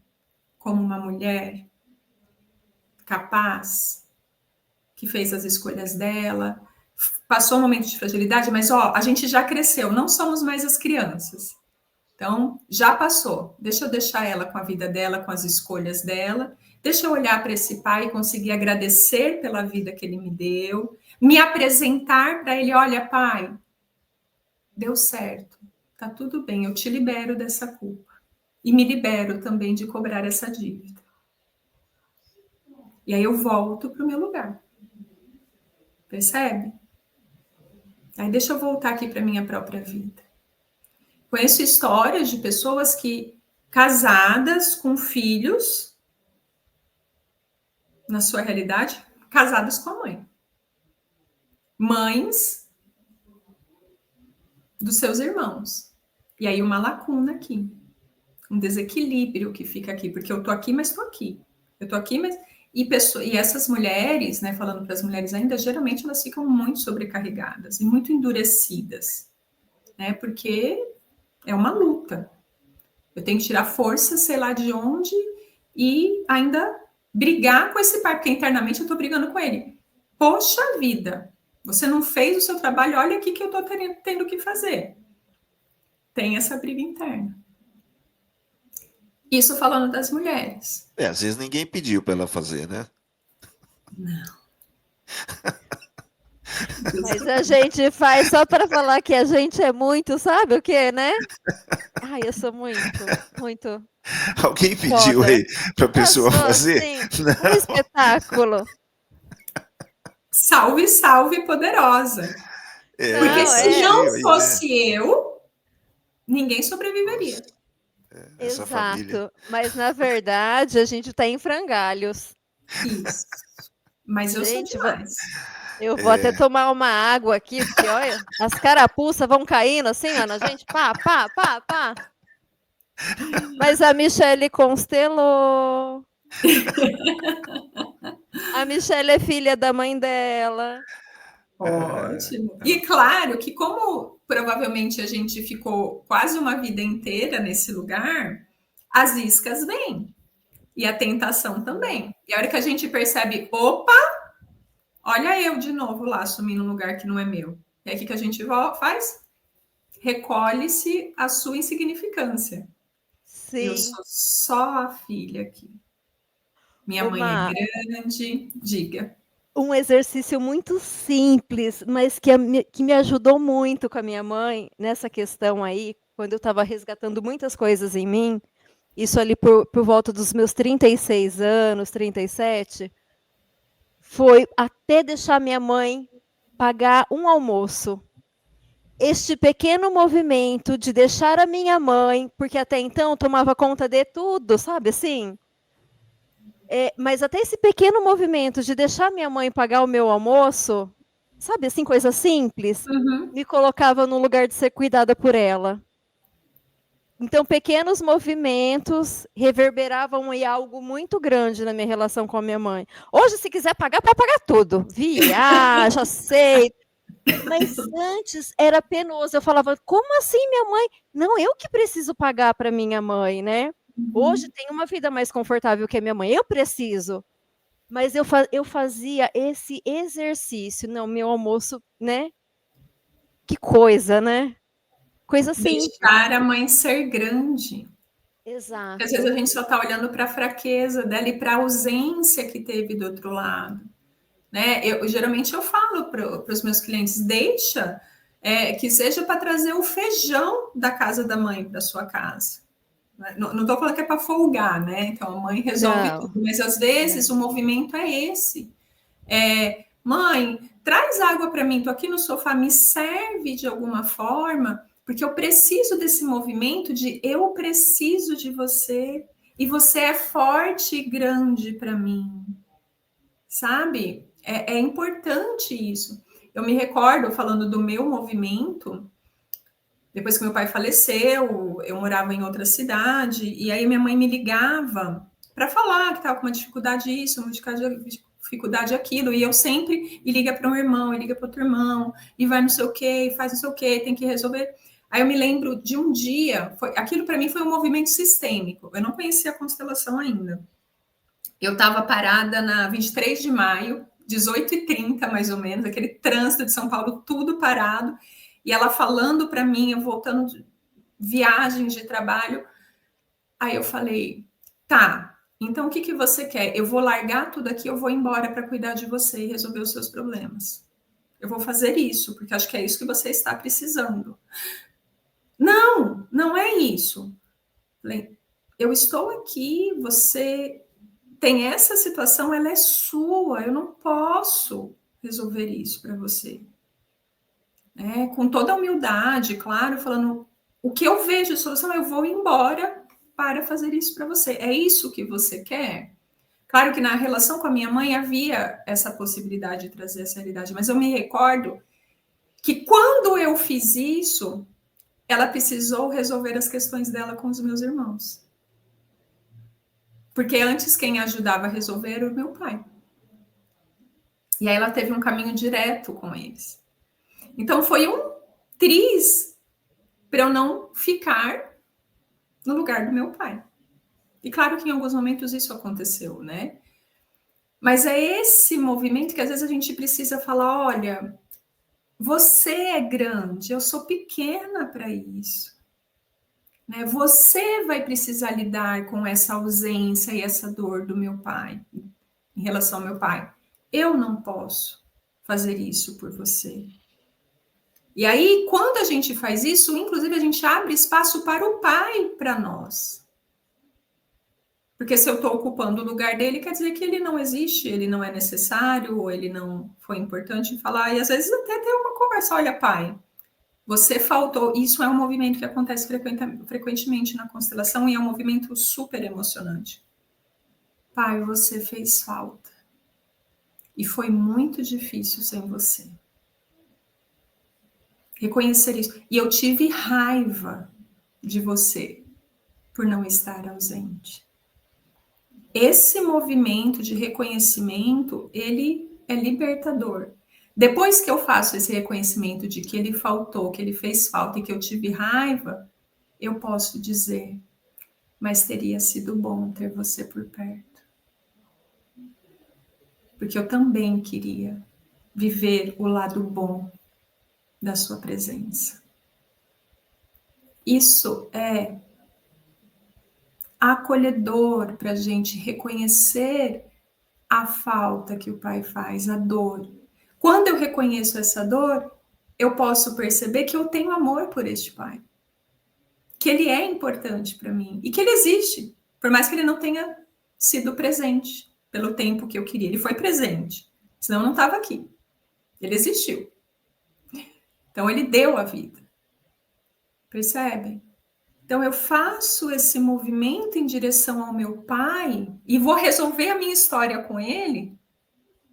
como uma mulher capaz, que fez as escolhas dela, passou um momento de fragilidade, mas a gente já cresceu, não somos mais as crianças. Então, já passou. Deixa eu deixar ela com a vida dela, com as escolhas dela. Deixa eu olhar para esse pai e conseguir agradecer pela vida que ele me deu. Me apresentar para ele. Olha, pai, deu certo. Tá tudo bem, eu te libero dessa culpa. E me libero também de cobrar essa dívida. E aí eu volto para o meu lugar. Percebe? Aí deixa eu voltar aqui para a minha própria vida. Conheço histórias de pessoas que, casadas com filhos, na sua realidade, casadas com a mãe. Mães dos seus irmãos. E aí uma lacuna aqui. Um desequilíbrio que fica aqui. Porque eu tô aqui, mas tô aqui. Eu tô aqui, mas... E essas mulheres, né, falando para as mulheres ainda, geralmente elas ficam muito sobrecarregadas e muito endurecidas. Né, porque... é uma luta. Eu tenho que tirar força, sei lá de onde, e ainda brigar com esse pai, porque internamente eu estou brigando com ele. Poxa vida, você não fez o seu trabalho, olha aqui que eu estou tendo que fazer. Tem essa briga interna. Isso falando das mulheres. Às vezes ninguém pediu para ela fazer, né? Não. Mas a gente faz só para falar que a gente é muito, sabe o que, né? Ai, eu sou muito. Alguém pediu aí para a pessoa fazer? Sim, um espetáculo. Salve, salve, poderosa. Porque se não fosse eu, ninguém sobreviveria. Essa Exato. família. Mas na verdade a gente está em frangalhos. Isso. Mas eu sou demais. Eu vou até tomar uma água aqui, porque olha, as carapuças vão caindo assim, ó, na gente, pá. Mas a Michele constelou. A Michele é filha da mãe dela. Ótimo. E claro que como provavelmente a gente ficou quase uma vida inteira nesse lugar, as iscas vêm. E a tentação também. E a hora que a gente percebe, opa, olha eu de novo lá, assumindo um lugar que não é meu. E aí o que a gente faz? Recolhe-se a sua insignificância. Sim. Eu sou só a filha aqui. Minha mãe é grande, diga. Um exercício muito simples, mas que me ajudou muito com a minha mãe nessa questão aí, quando eu estava resgatando muitas coisas em mim, isso ali por volta dos meus 36 anos, 37, foi até deixar minha mãe pagar um almoço. Este pequeno movimento de deixar a minha mãe, porque até então tomava conta de tudo, sabe assim? Mas até esse pequeno movimento de deixar minha mãe pagar o meu almoço, sabe assim, coisa simples, me colocava no lugar de ser cuidada por ela. Então, pequenos movimentos reverberavam em algo muito grande na minha relação com a minha mãe. Hoje, se quiser pagar, pode pagar tudo. Viaja, sei. Mas antes era penoso. Eu falava, como assim, minha mãe? Não, eu que preciso pagar para minha mãe, né? Hoje tenho uma vida mais confortável que a minha mãe. Eu preciso. Mas eu fazia esse exercício. Não, meu almoço, né? Que coisa, né? Coisa simples. Deixar a mãe ser grande. Exato. Porque às vezes a gente só está olhando para a fraqueza dela e para a ausência que teve do outro lado. Né? Geralmente eu falo para os meus clientes, deixa que seja para trazer o feijão da casa da mãe para sua casa. Não estou falando que é para folgar, né? Então a mãe resolve tudo, mas às vezes o movimento é esse. Mãe, traz água para mim, estou aqui no sofá, me serve de alguma forma, porque eu preciso desse movimento de eu preciso de você e você é forte e grande para mim, sabe? É importante isso. Eu me recordo, falando do meu movimento, depois que meu pai faleceu, eu morava em outra cidade, e aí minha mãe me ligava para falar que estava com uma dificuldade isso, uma dificuldade aquilo, e eu sempre, e liga para um irmão, e liga para outro irmão, e vai não sei o quê, e faz não sei o quê, tem que resolver. Aí eu me lembro de um dia, aquilo para mim foi um movimento sistêmico, eu não conhecia a constelação ainda. Eu estava parada na 23 de maio, 18h30 mais ou menos, aquele trânsito de São Paulo, tudo parado, e ela falando para mim, eu voltando de viagens de trabalho. Aí eu falei, tá, então o que você quer? Eu vou largar tudo aqui, eu vou embora para cuidar de você e resolver os seus problemas. Eu vou fazer isso, porque acho que é isso que você está precisando. Não, não é isso. Falei, eu estou aqui, você tem essa situação, ela é sua, eu não posso resolver isso para você. Com toda a humildade, claro, falando o que eu vejo de solução, eu vou embora para fazer isso para você. É isso que você quer? Claro que na relação com a minha mãe havia essa possibilidade de trazer essa realidade, mas eu me recordo que quando eu fiz isso, ela precisou resolver as questões dela com os meus irmãos. Porque antes quem ajudava a resolver era o meu pai. E aí ela teve um caminho direto com eles. Então foi um triz para eu não ficar no lugar do meu pai. E claro que em alguns momentos isso aconteceu, né? Mas é esse movimento que às vezes a gente precisa falar, olha, você é grande, eu sou pequena para isso. Né? Você vai precisar lidar com essa ausência e essa dor do meu pai, em relação ao meu pai. Eu não posso fazer isso por você. E aí, quando a gente faz isso, inclusive a gente abre espaço para o pai, para nós. Porque se eu estou ocupando o lugar dele, quer dizer que ele não existe, ele não é necessário, ou ele não foi importante falar. E às vezes até ter uma conversa, olha, pai, você faltou. Isso é um movimento que acontece frequentemente na constelação e é um movimento super emocionante. Pai, você fez falta. E foi muito difícil sem você. Reconhecer isso. E eu tive raiva de você por não estar ausente. Esse movimento de reconhecimento, ele é libertador. Depois que eu faço esse reconhecimento de que ele faltou, que ele fez falta e que eu tive raiva, eu posso dizer, mas teria sido bom ter você por perto. Porque eu também queria viver o lado bom da sua presença. Isso é acolhedor para a gente reconhecer a falta que o pai faz, a dor. Quando eu reconheço essa dor, eu posso perceber que eu tenho amor por este pai. Que ele é importante para mim e que ele existe, por mais que ele não tenha sido presente pelo tempo que eu queria. Ele foi presente, senão não estava aqui. Ele existiu. Então, ele deu a vida. Percebem? Então, eu faço esse movimento em direção ao meu pai e vou resolver a minha história com ele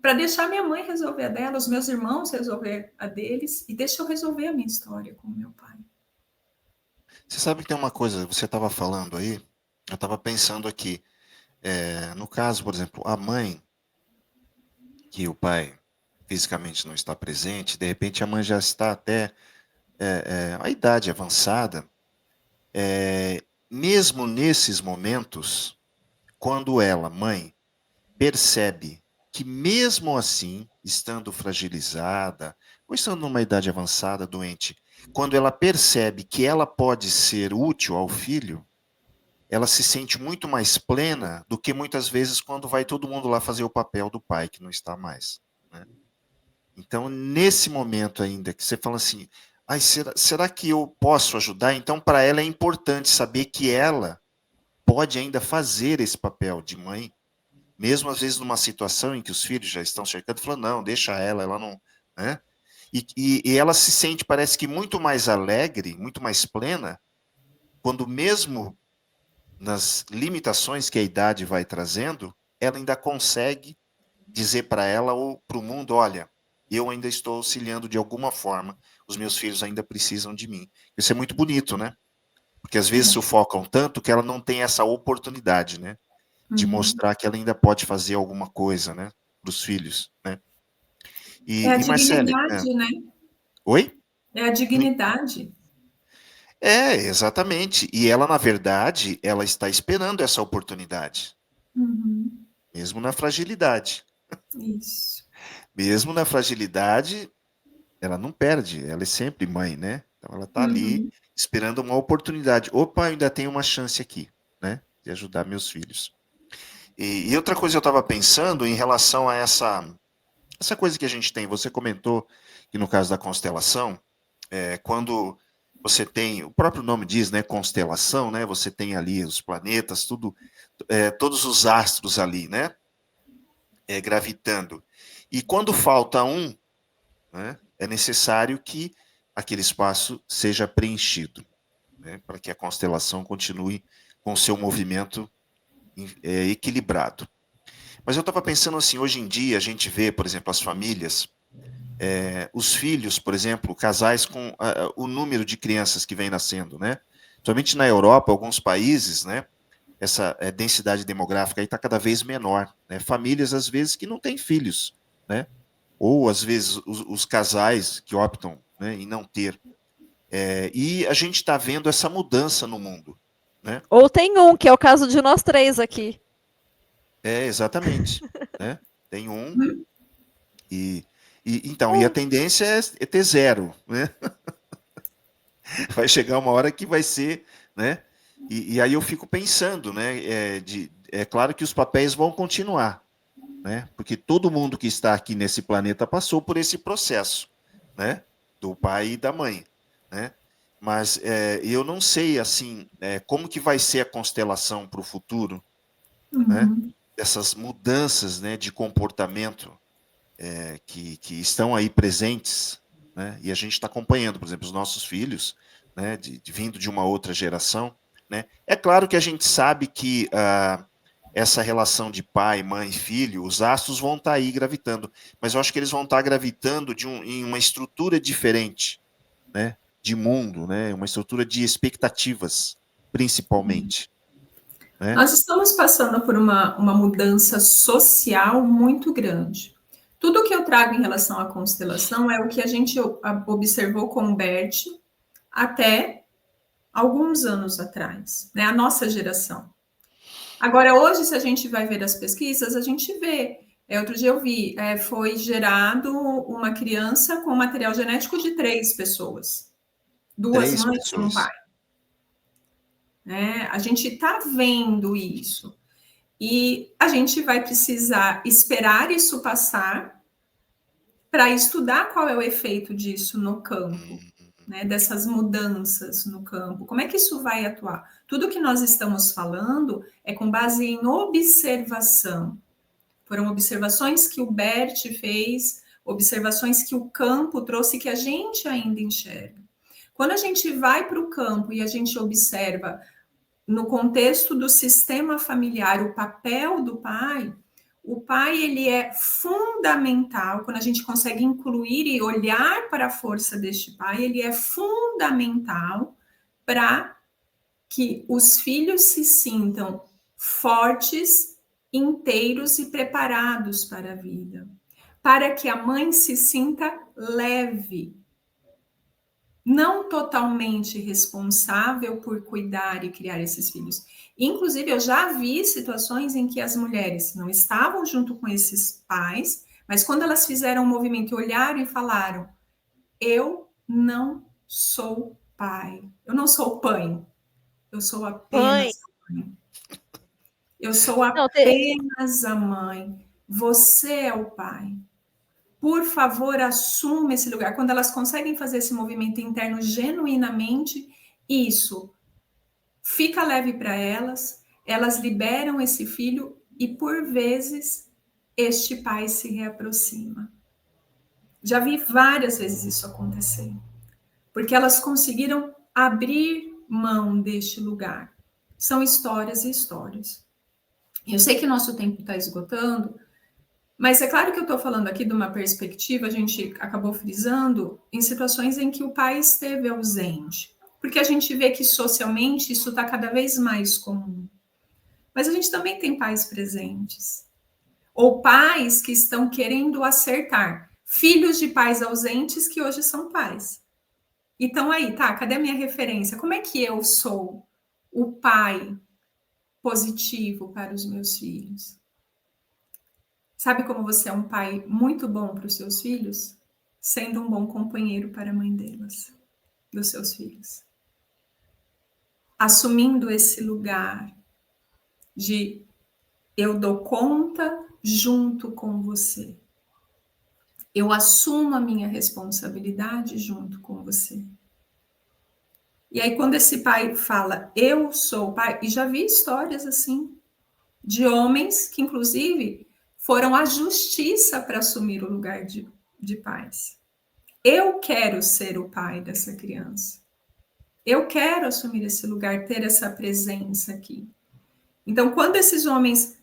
para deixar minha mãe resolver a dela, os meus irmãos resolver a deles e deixa eu resolver a minha história com o meu pai. Você sabe que tem uma coisa, você estava falando aí, eu estava pensando aqui, no caso, por exemplo, a mãe, que o pai fisicamente não está presente, de repente a mãe já está até a idade avançada, mesmo nesses momentos, quando ela, mãe, percebe que mesmo assim, estando fragilizada, ou estando numa idade avançada, doente, quando ela percebe que ela pode ser útil ao filho, ela se sente muito mais plena do que muitas vezes quando vai todo mundo lá fazer o papel do pai que não está mais, né? Então, nesse momento ainda que você fala assim, ai, será que eu posso ajudar? Então, para ela é importante saber que ela pode ainda fazer esse papel de mãe, mesmo às vezes numa situação em que os filhos já estão cercando, falando, não, deixa ela não, né? E ela se sente, parece que muito mais alegre, muito mais plena, quando mesmo nas limitações que a idade vai trazendo, ela ainda consegue dizer para ela ou para o mundo, olha, eu ainda estou auxiliando de alguma forma, os meus filhos ainda precisam de mim. Isso é muito bonito, né? Porque às vezes sufocam tanto que ela não tem essa oportunidade, né? De mostrar que ela ainda pode fazer alguma coisa, né? Para os filhos, né? É a E Marcele, dignidade, né? oi? É a dignidade. Exatamente. E ela, na verdade, ela está esperando essa oportunidade, mesmo na fragilidade. Isso. Mesmo na fragilidade, ela não perde, ela é sempre mãe, né? Então ela está ali esperando uma oportunidade. Opa, eu ainda tenho uma chance aqui, né? De ajudar meus filhos. E outra coisa eu estava pensando em relação a essa coisa que a gente tem. Você comentou que no caso da constelação, quando você tem, o próprio nome diz, né? Constelação, né? Você tem ali os planetas, tudo, todos os astros ali, né? Gravitando. E quando falta um, né, é necessário que aquele espaço seja preenchido, né, para que a constelação continue com seu movimento equilibrado. Mas eu estava pensando assim, hoje em dia a gente vê, por exemplo, as famílias, os filhos, por exemplo, casais com o número de crianças que vem nascendo, né? Somente na Europa, alguns países, né? Essa densidade demográfica está cada vez menor, né? Famílias às vezes que não têm filhos, né? Ou às vezes os casais que optam, né, em não ter. E a gente está vendo essa mudança no mundo, né? Ou tem um, que é o caso de nós três aqui. Exatamente, né? Tem um então e a tendência é ter zero, né? Vai chegar uma hora que vai ser, né? E aí eu fico pensando, né? É claro que os papéis vão continuar, né? Porque todo mundo que está aqui nesse planeta passou por esse processo, né? Do pai e da mãe, né? Mas eu não sei assim como que vai ser a constelação para o futuro, né? Essas mudanças, né, de comportamento que estão aí presentes, né? E a gente está acompanhando, por exemplo, os nossos filhos, né? Vindo de uma outra geração, né? É claro que a gente sabe que essa relação de pai, mãe, filho, os astros vão estar aí gravitando, mas eu acho que eles vão estar gravitando em uma estrutura diferente, né? De mundo, né? Uma estrutura de expectativas, principalmente, né? Nós estamos passando por uma mudança social muito grande. Tudo que eu trago em relação à constelação é o que a gente observou com o Bert até alguns anos atrás, né? A nossa geração. Agora, hoje, se a gente vai ver as pesquisas, a gente vê. Outro dia eu vi, foi gerado uma criança com material genético de 3 pessoas. 2 Três mães e um pessoas. pai. Né? A gente está vendo isso. E a gente vai precisar esperar isso passar para estudar qual é o efeito disso no campo, né? Dessas mudanças no campo. Como é que isso vai atuar? Tudo que nós estamos falando é com base em observação. Foram observações que o Bert fez, observações que o campo trouxe que a gente ainda enxerga. Quando a gente vai para o campo e a gente observa no contexto do sistema familiar o papel do pai, o pai ele é fundamental. Quando a gente consegue incluir e olhar para a força deste pai, ele é fundamental para que os filhos se sintam fortes, inteiros e preparados para a vida, para que a mãe se sinta leve, não totalmente responsável por cuidar e criar esses filhos. Inclusive, eu já vi situações em que as mulheres não estavam junto com esses pais, mas quando elas fizeram um movimento, olharam e falaram: eu não sou pai, eu não sou pai, eu sou apenas mãe. Eu sou apenas a mãe. Você é o pai. Por favor, assuma esse lugar. Quando elas conseguem fazer esse movimento interno genuinamente, isso fica leve para elas, elas liberam esse filho e, por vezes, este pai se reaproxima. Já vi várias vezes isso acontecer, porque elas conseguiram abrir mão deste lugar. São histórias e histórias. Eu sei que nosso tempo está esgotando, mas é claro que eu estou falando aqui de uma perspectiva, a gente acabou frisando, em situações em que o pai esteve ausente. Porque a gente vê que socialmente isso está cada vez mais comum. Mas a gente também tem pais presentes. Ou pais que estão querendo acertar. Filhos de pais ausentes que hoje são pais. Então aí, tá, cadê a minha referência? Como é que eu sou o pai positivo para os meus filhos? Sabe como você é um pai muito bom para os seus filhos? Sendo um bom companheiro para a mãe delas, dos seus filhos. Assumindo esse lugar de eu dou conta junto com você. Eu assumo a minha responsabilidade junto com você. E aí quando esse pai fala, eu sou o pai, e já vi histórias assim, de homens que inclusive foram à justiça para assumir o lugar de pais. Eu quero ser o pai dessa criança. Eu quero assumir esse lugar, ter essa presença aqui. Então, quando esses homens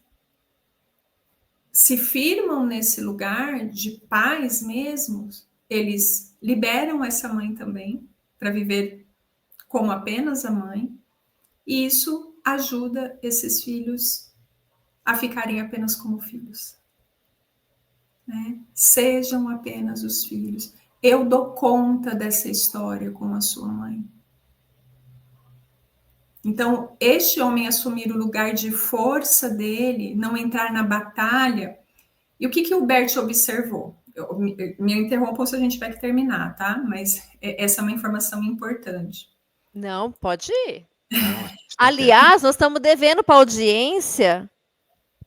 se firmam nesse lugar de pais mesmos, eles liberam essa mãe também para viver como apenas a mãe, e isso ajuda esses filhos a ficarem apenas como filhos. Né? Sejam apenas os filhos. Eu dou conta dessa história com a sua mãe. Então, este homem assumir o lugar de força dele, não entrar na batalha. E o que o Bert observou? Me interrompam se a gente tiver que terminar, tá? Mas essa é uma informação importante. Não, pode ir. Aliás, nós estamos devendo para a audiência,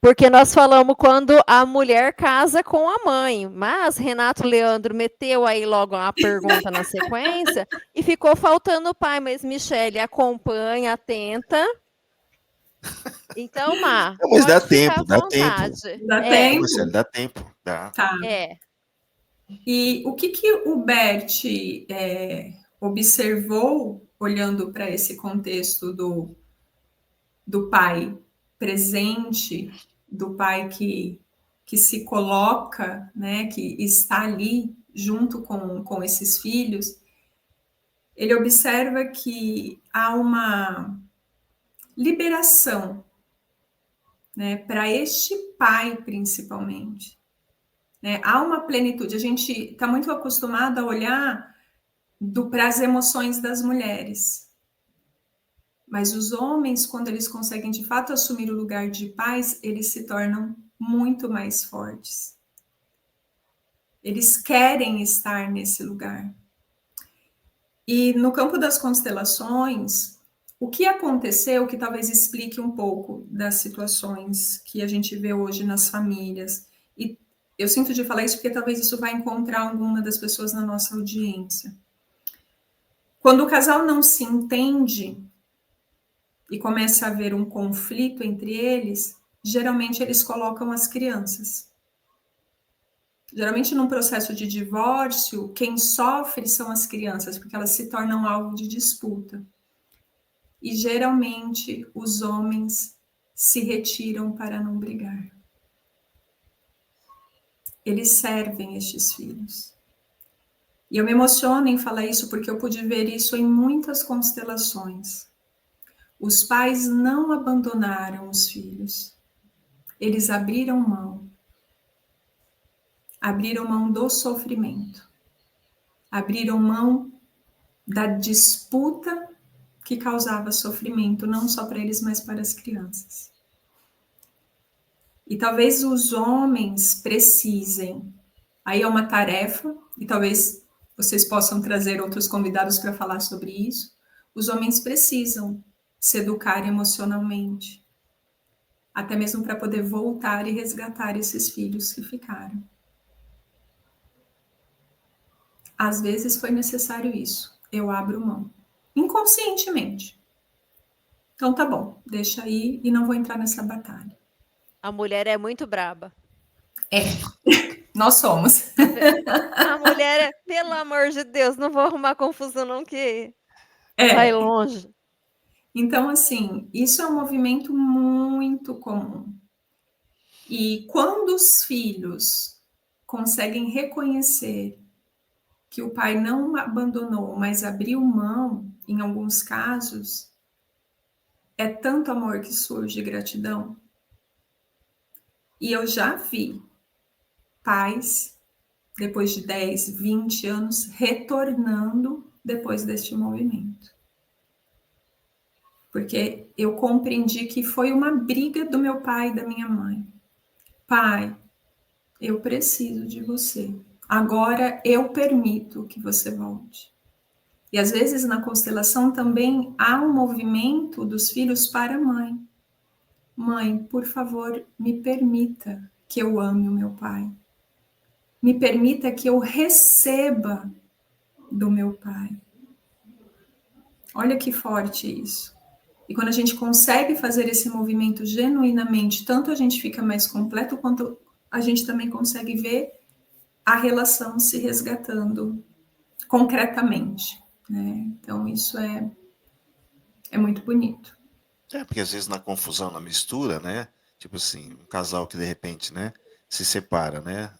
porque nós falamos quando a mulher casa com a mãe, mas Renato Leandro meteu aí logo uma pergunta na sequência e ficou faltando o pai, mas Michele acompanha, atenta. Então, Má, mas dá pode tempo, ficar à dá vontade. tempo. Dá tempo? Marcelo, dá tempo. Dá. Tá. E o que o Bert observou, olhando para esse contexto do pai presente, do pai que se coloca, né, que está ali junto com esses filhos, ele observa que há uma liberação, né, para este pai principalmente. Né? Há uma plenitude. A gente está muito acostumado a olhar para as emoções das mulheres. Mas os homens, quando eles conseguem de fato assumir o lugar de pais, eles se tornam muito mais fortes. Eles querem estar nesse lugar. E no campo das constelações, o que aconteceu, que talvez explique um pouco das situações que a gente vê hoje nas famílias, e eu sinto de falar isso porque talvez isso vai encontrar alguma das pessoas na nossa audiência. Quando o casal não se entende e começa a haver um conflito entre eles, geralmente eles colocam as crianças. Geralmente, num processo de divórcio, quem sofre são as crianças, porque elas se tornam alvo de disputa. E geralmente os homens se retiram para não brigar. Eles servem estes filhos. E eu me emociono em falar isso porque eu pude ver isso em muitas constelações. Os pais não abandonaram os filhos. Eles abriram mão. Abriram mão do sofrimento. Abriram mão da disputa que causava sofrimento, não só para eles, mas para as crianças. E talvez os homens precisem. Aí é uma tarefa, e talvez vocês possam trazer outros convidados para falar sobre isso. Os homens precisam se educar emocionalmente, até mesmo para poder voltar e resgatar esses filhos que ficaram. Às vezes foi necessário isso. Eu abro mão, inconscientemente. Então tá bom, deixa aí e não vou entrar nessa batalha. A mulher é muito braba. Nós somos. A mulher é, pelo amor de Deus, não vou arrumar confusão não que É. vai longe. Então, assim, isso é um movimento muito comum. E quando os filhos conseguem reconhecer que o pai não abandonou, mas abriu mão, em alguns casos, é tanto amor que surge gratidão. E eu já vi pais, depois de 10, 20 anos, retornando depois deste movimento. Porque eu compreendi que foi uma briga do meu pai e da minha mãe. Pai, eu preciso de você. Agora eu permito que você volte. E às vezes na constelação também há um movimento dos filhos para a mãe. Mãe, por favor, me permita que eu ame o meu pai. Me permita que eu receba do meu pai. Olha que forte isso. E quando a gente consegue fazer esse movimento genuinamente, tanto a gente fica mais completo, quanto a gente também consegue ver a relação se resgatando concretamente, né? Então, isso é muito bonito. Porque às vezes na confusão, na mistura, né? Tipo assim, um casal que de repente, né, se separa, né?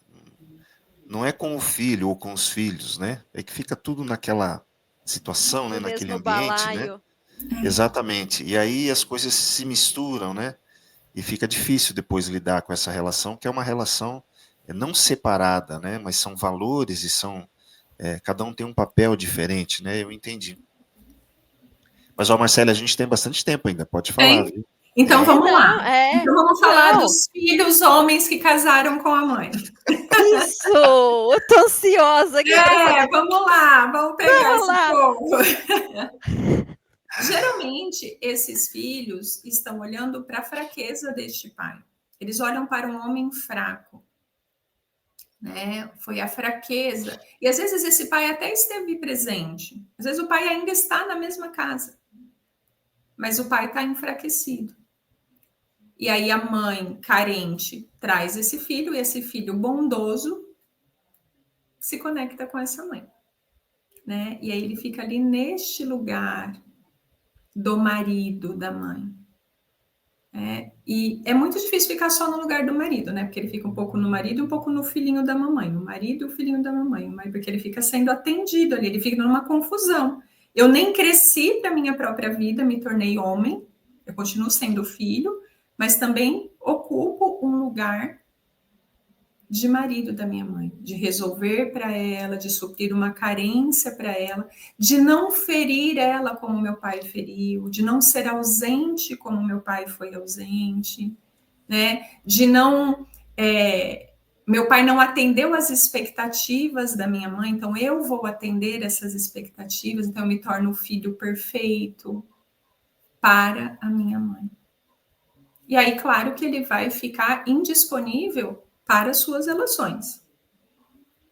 Não é com o filho ou com os filhos, né? É que fica tudo naquela situação, né, No naquele mesmo ambiente, né? balaio. Exatamente. E aí as coisas se misturam, né? E fica difícil depois lidar com essa relação, que é uma relação não separada, né? Mas são valores e são cada um tem um papel diferente, né? Eu entendi. Mas, ó, Marcela, a gente tem bastante tempo ainda, pode falar, viu? Então vamos lá. Não, Então vamos falar dos filhos homens que casaram com a mãe. Isso! Eu tô ansiosa aqui para saber. Vamos lá, vamos pegar Vamos esse lá. povo. Geralmente, esses filhos estão olhando para a fraqueza deste pai. Eles olham para um homem fraco, né? Foi a fraqueza. E às vezes esse pai até esteve presente. Às vezes o pai ainda está na mesma casa, mas o pai está enfraquecido. E aí a mãe carente traz esse filho, e esse filho bondoso se conecta com essa mãe, né? E aí ele fica ali neste lugar do marido da mãe. E é muito difícil ficar só no lugar do marido, né? Porque ele fica um pouco no marido e um pouco no filhinho da mamãe. O marido e o filhinho da mamãe. Porque ele fica sendo atendido ali, ele fica numa confusão. Eu nem cresci para minha própria vida, me tornei homem, eu continuo sendo filho, mas também ocupo um lugar de marido da minha mãe, de resolver para ela, de suprir uma carência para ela, de não ferir ela como meu pai feriu, de não ser ausente como meu pai foi ausente, né? De não... meu pai não atendeu as expectativas da minha mãe, então eu vou atender essas expectativas, então eu me torno o filho perfeito para a minha mãe. E aí, claro que ele vai ficar indisponível para as suas relações,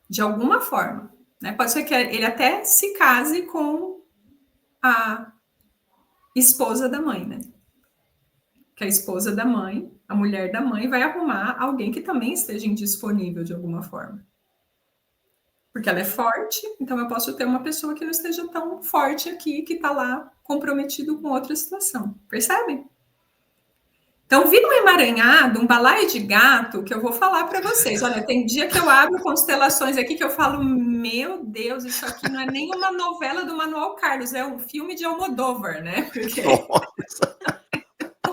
de alguma forma, né? Pode ser que ele até se case com a esposa da mãe, né? Que a esposa da mãe A mulher da mãe vai arrumar alguém que também esteja indisponível de alguma forma. Porque ela é forte, então eu posso ter uma pessoa que não esteja tão forte aqui, que está lá comprometido com outra situação. Percebem? Então, vira um emaranhado, um balaio de gato, que eu vou falar para vocês. Olha, tem dia que eu abro constelações aqui que eu falo, meu Deus, isso aqui não é nem uma novela do Manuel Carlos, é um filme de Almodóvar, né? Porque...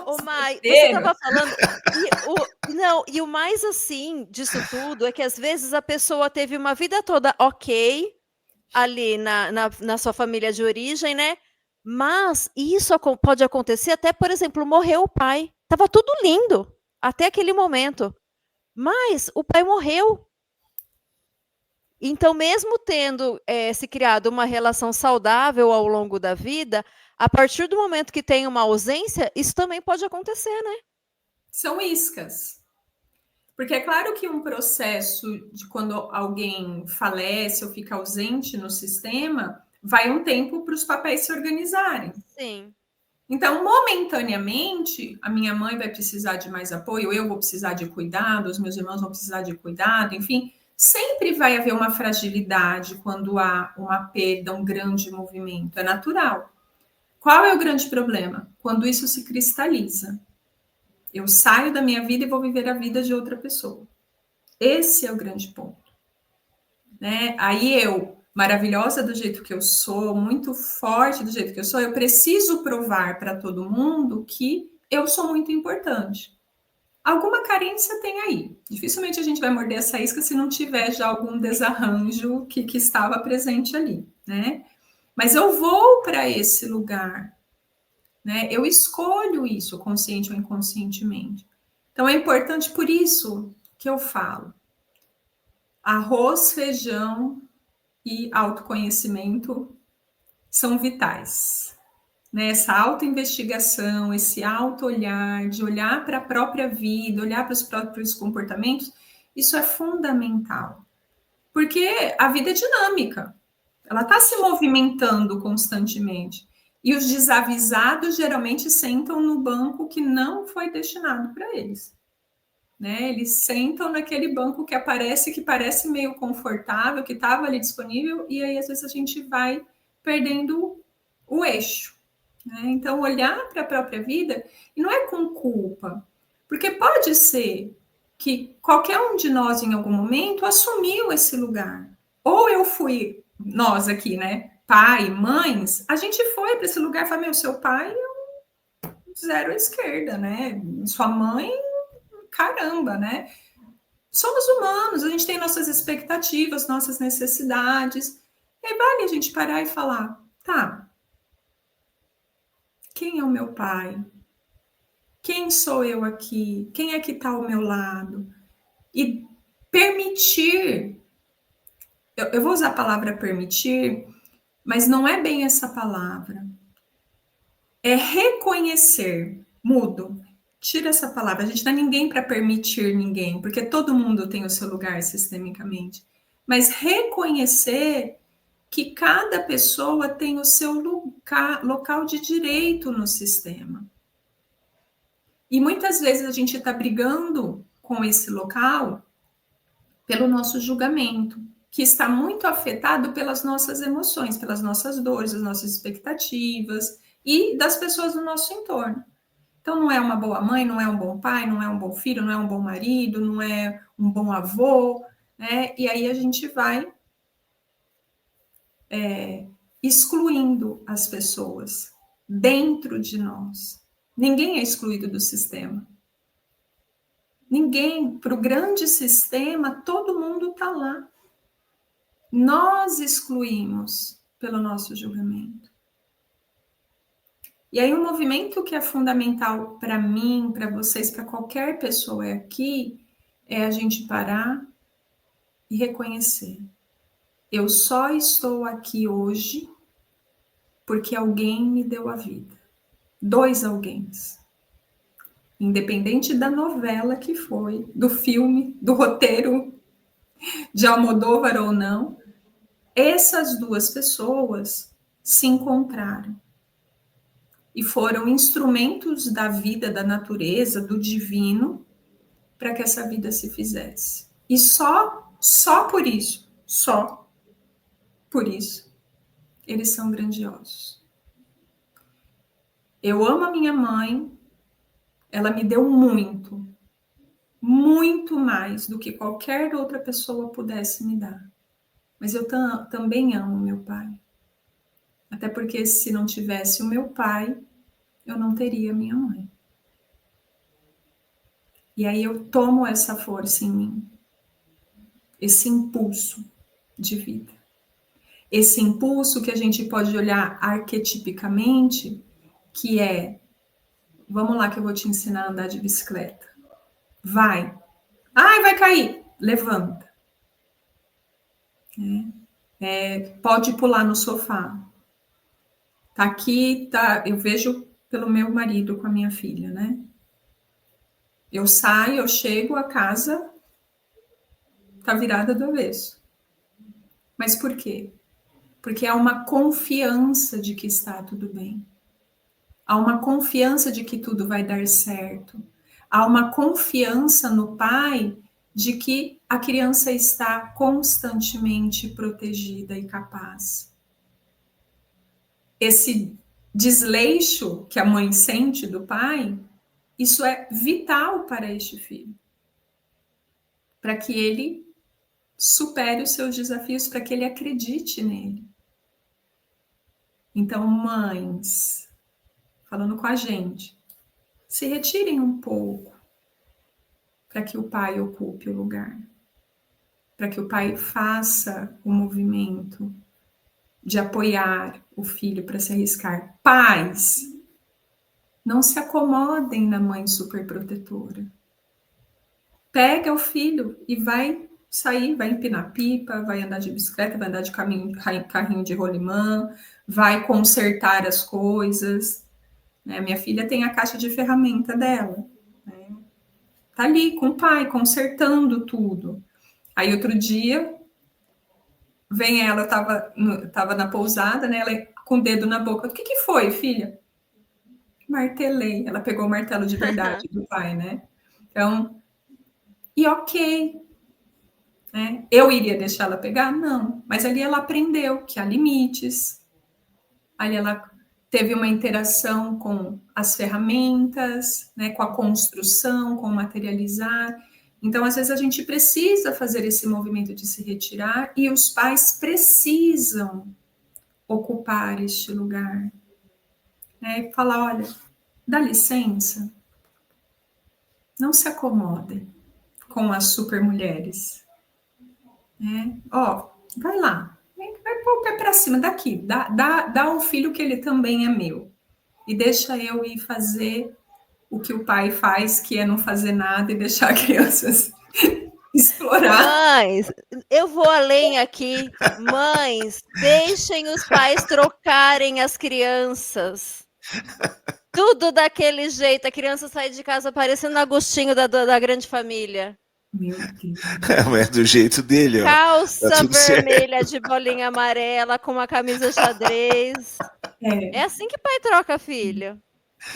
Ô, Mai, você estava falando. E o mais assim disso tudo é que às vezes a pessoa teve uma vida toda ok ali na sua família de origem, né? Mas isso pode acontecer até, por exemplo, morreu o pai. Tava tudo lindo até aquele momento. Mas o pai morreu. Então, mesmo tendo se criado uma relação saudável ao longo da vida, a partir do momento que tem uma ausência, isso também pode acontecer, né? São iscas. Porque é claro que um processo de quando alguém falece ou fica ausente no sistema, vai um tempo para os papéis se organizarem. Sim. Então, momentaneamente, a minha mãe vai precisar de mais apoio, eu vou precisar de cuidado, os meus irmãos vão precisar de cuidado, enfim, sempre vai haver uma fragilidade quando há uma perda, um grande movimento, é natural. Qual é o grande problema? Quando isso se cristaliza. Eu saio da minha vida e vou viver a vida de outra pessoa. Esse é o grande ponto. Né? Aí eu, maravilhosa do jeito que eu sou, muito forte do jeito que eu sou, eu preciso provar para todo mundo que eu sou muito importante. Alguma carência tem aí. Dificilmente a gente vai morder essa isca se não tiver já algum desarranjo que estava presente ali, né? Mas eu vou para esse lugar, né? Eu escolho isso, consciente ou inconscientemente. Então é importante, por isso que eu falo. Arroz, feijão e autoconhecimento são vitais. Né? Essa autoinvestigação, esse auto-olhar, de olhar para a própria vida, olhar para os próprios comportamentos, isso é fundamental. Porque a vida é dinâmica, ela está se movimentando constantemente. E os desavisados geralmente sentam no banco que não foi destinado para eles. Né? Eles sentam naquele banco que parece meio confortável, que estava ali disponível, e aí às vezes a gente vai perdendo o eixo. Né? Então, olhar para a própria vida, e não é com culpa, porque pode ser que qualquer um de nós, em algum momento, assumiu esse lugar. Ou eu fui, nós aqui, né? Pai, mães, a gente foi para esse lugar e falou: meu, seu pai é um zero à esquerda, né? Sua mãe, caramba, né? Somos humanos, a gente tem nossas expectativas, nossas necessidades. E aí vale a gente parar e falar: tá, quem é o meu pai? Quem sou eu aqui? Quem é que está ao meu lado? E permitir, eu vou usar a palavra permitir, mas não é bem essa palavra. É reconhecer, mudo. Tira essa palavra, a gente não é ninguém para permitir ninguém, porque todo mundo tem o seu lugar sistemicamente. Mas reconhecer que cada pessoa tem o seu local de direito no sistema. E muitas vezes a gente está brigando com esse local pelo nosso julgamento, que está muito afetado pelas nossas emoções, pelas nossas dores, as nossas expectativas e das pessoas do nosso entorno. Então, não é uma boa mãe, não é um bom pai, não é um bom filho, não é um bom marido, não é um bom avô, né? E aí a gente vai excluindo as pessoas dentro de nós. Ninguém é excluído do sistema. Ninguém, para o grande sistema, todo mundo está lá. Nós excluímos pelo nosso julgamento. E aí um movimento que é fundamental para mim, para vocês, para qualquer pessoa aqui, é a gente parar e reconhecer. Eu só estou aqui hoje porque alguém me deu a vida. 2 alguéns. Independente da novela que foi, do filme, do roteiro de Almodóvar ou não, essas 2 pessoas se encontraram. e foram instrumentos da vida, da natureza, do divino, para que essa vida se fizesse. E só por isso, eles são grandiosos. Eu amo a minha mãe, ela me deu muito, muito mais do que qualquer outra pessoa pudesse me dar. Mas eu também amo meu pai. Até porque se não tivesse o meu pai, eu não teria minha mãe. E aí eu tomo essa força em mim, esse impulso de vida. Esse impulso que a gente pode olhar arquetipicamente, que é, vamos lá que eu vou te ensinar a andar de bicicleta. Vai. Ai, vai cair. Levanta. Pode pular no sofá. Tá aqui, tá. Eu vejo pelo meu marido com a minha filha, né? Eu saio, eu chego, a casa tá virada do avesso. Mas por quê? Porque há uma confiança de que está tudo bem. Há uma confiança de que tudo vai dar certo. Há uma confiança no pai de que a criança está constantemente protegida e capaz. Esse desleixo que a mãe sente do pai, isso é vital para este filho. Para que ele supere os seus desafios, para que ele acredite nele. Então, mães, falando com a gente, se retirem um pouco para que o pai ocupe o lugar, para que o pai faça o movimento de apoiar o filho para se arriscar. Pais, não se acomodem na mãe superprotetora. Pega o filho e vai sair, vai empinar pipa, vai andar de bicicleta, vai andar de carrinho de rolimã, vai consertar as coisas. Né? Minha filha tem a caixa de ferramenta dela. Né? Tá ali com o pai, consertando tudo. Aí outro dia, vem ela, eu tava na pousada, né? Ela com o dedo na boca. O que foi, filha? Martelei. Ela pegou o martelo de verdade do pai, né? Então, e ok. Né? Eu iria deixar ela pegar? Não. Mas ali ela aprendeu que há limites. Ali ela teve uma interação com as ferramentas, né? Com a construção, com o materializar. Então, às vezes, a gente precisa fazer esse movimento de se retirar e os pais precisam ocupar este lugar. Né? E falar, olha, dá licença, não se acomodem com as supermulheres. Né? Ó, vai lá, vai pôr o pé para cima, daqui, dá ao filho que ele também é meu. E deixa eu ir fazer o que o pai faz, que é não fazer nada e deixar crianças explorar. Mães, eu vou além aqui. Mães, deixem os pais trocarem as crianças. Tudo daquele jeito. A criança sai de casa parecendo Agostinho da grande família. Meu Deus. É do jeito dele, ó. Calça vermelha de bolinha amarela com uma camisa xadrez. É assim que pai troca filho.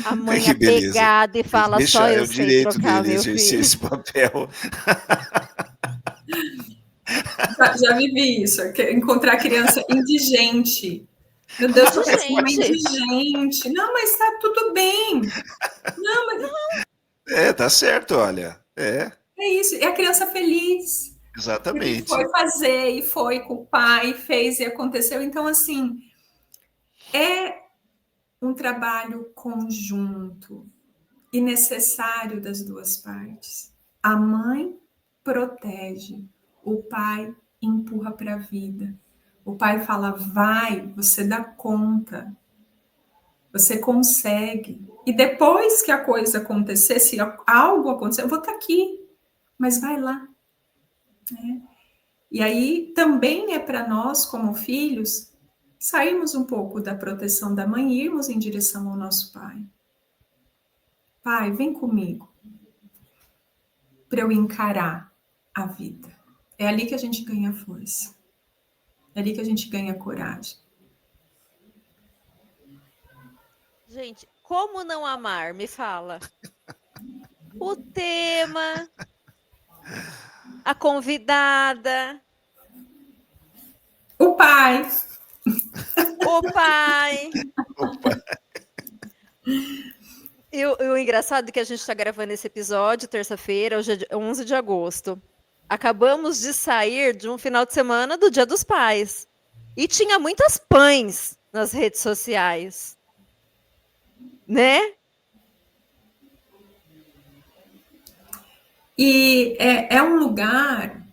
A mãe Que beleza. apegada e fala, Deixa, só é eu o sei direito trocar dele meu exercer filho. esse papel. Já vivi isso, encontrar criança indigente. Meu Deus, tô parecendo uma indigente. Não, mas tá tudo bem. Não, mas... Tá certo, olha. É isso, é a criança feliz. Exatamente. Porque foi fazer, e foi com o pai, fez e aconteceu. Então, assim, é um trabalho conjunto e necessário das duas partes. A mãe protege, o pai empurra para a vida. O pai fala, vai, você dá conta, você consegue. E depois que a coisa acontecer, se algo acontecer, eu vou estar aqui, mas vai lá. Né? E aí também é para nós, como filhos, sairmos um pouco da proteção da mãe e irmos em direção ao nosso pai. Pai, vem comigo, para eu encarar a vida. É ali que a gente ganha força. É ali que a gente ganha coragem. Gente, como não amar? Me fala. O tema, a convidada, O pai. o pai. Opa. E o engraçado é que a gente está gravando esse episódio terça-feira, hoje é 11 de agosto. Acabamos de sair de um final de semana do Dia dos Pais. E tinha muitas pães nas redes sociais. Né? E é um lugar.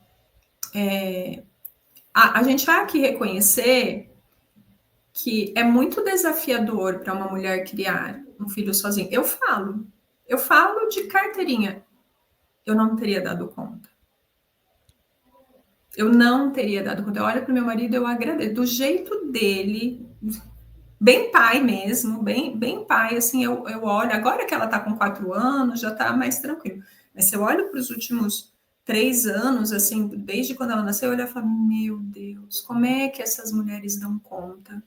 A gente vai aqui reconhecer que é muito desafiador para uma mulher criar um filho sozinha. Eu falo de carteirinha. Eu não teria dado conta. Eu não teria dado conta. Eu olho para o meu marido, eu agradeço. Do jeito dele, bem pai mesmo, bem pai, assim, eu olho, agora que ela está com 4 anos, já está mais tranquilo. Mas se eu olho para os últimos 3 anos, assim, desde quando ela nasceu, eu olho e falo, meu Deus, como é que essas mulheres dão conta,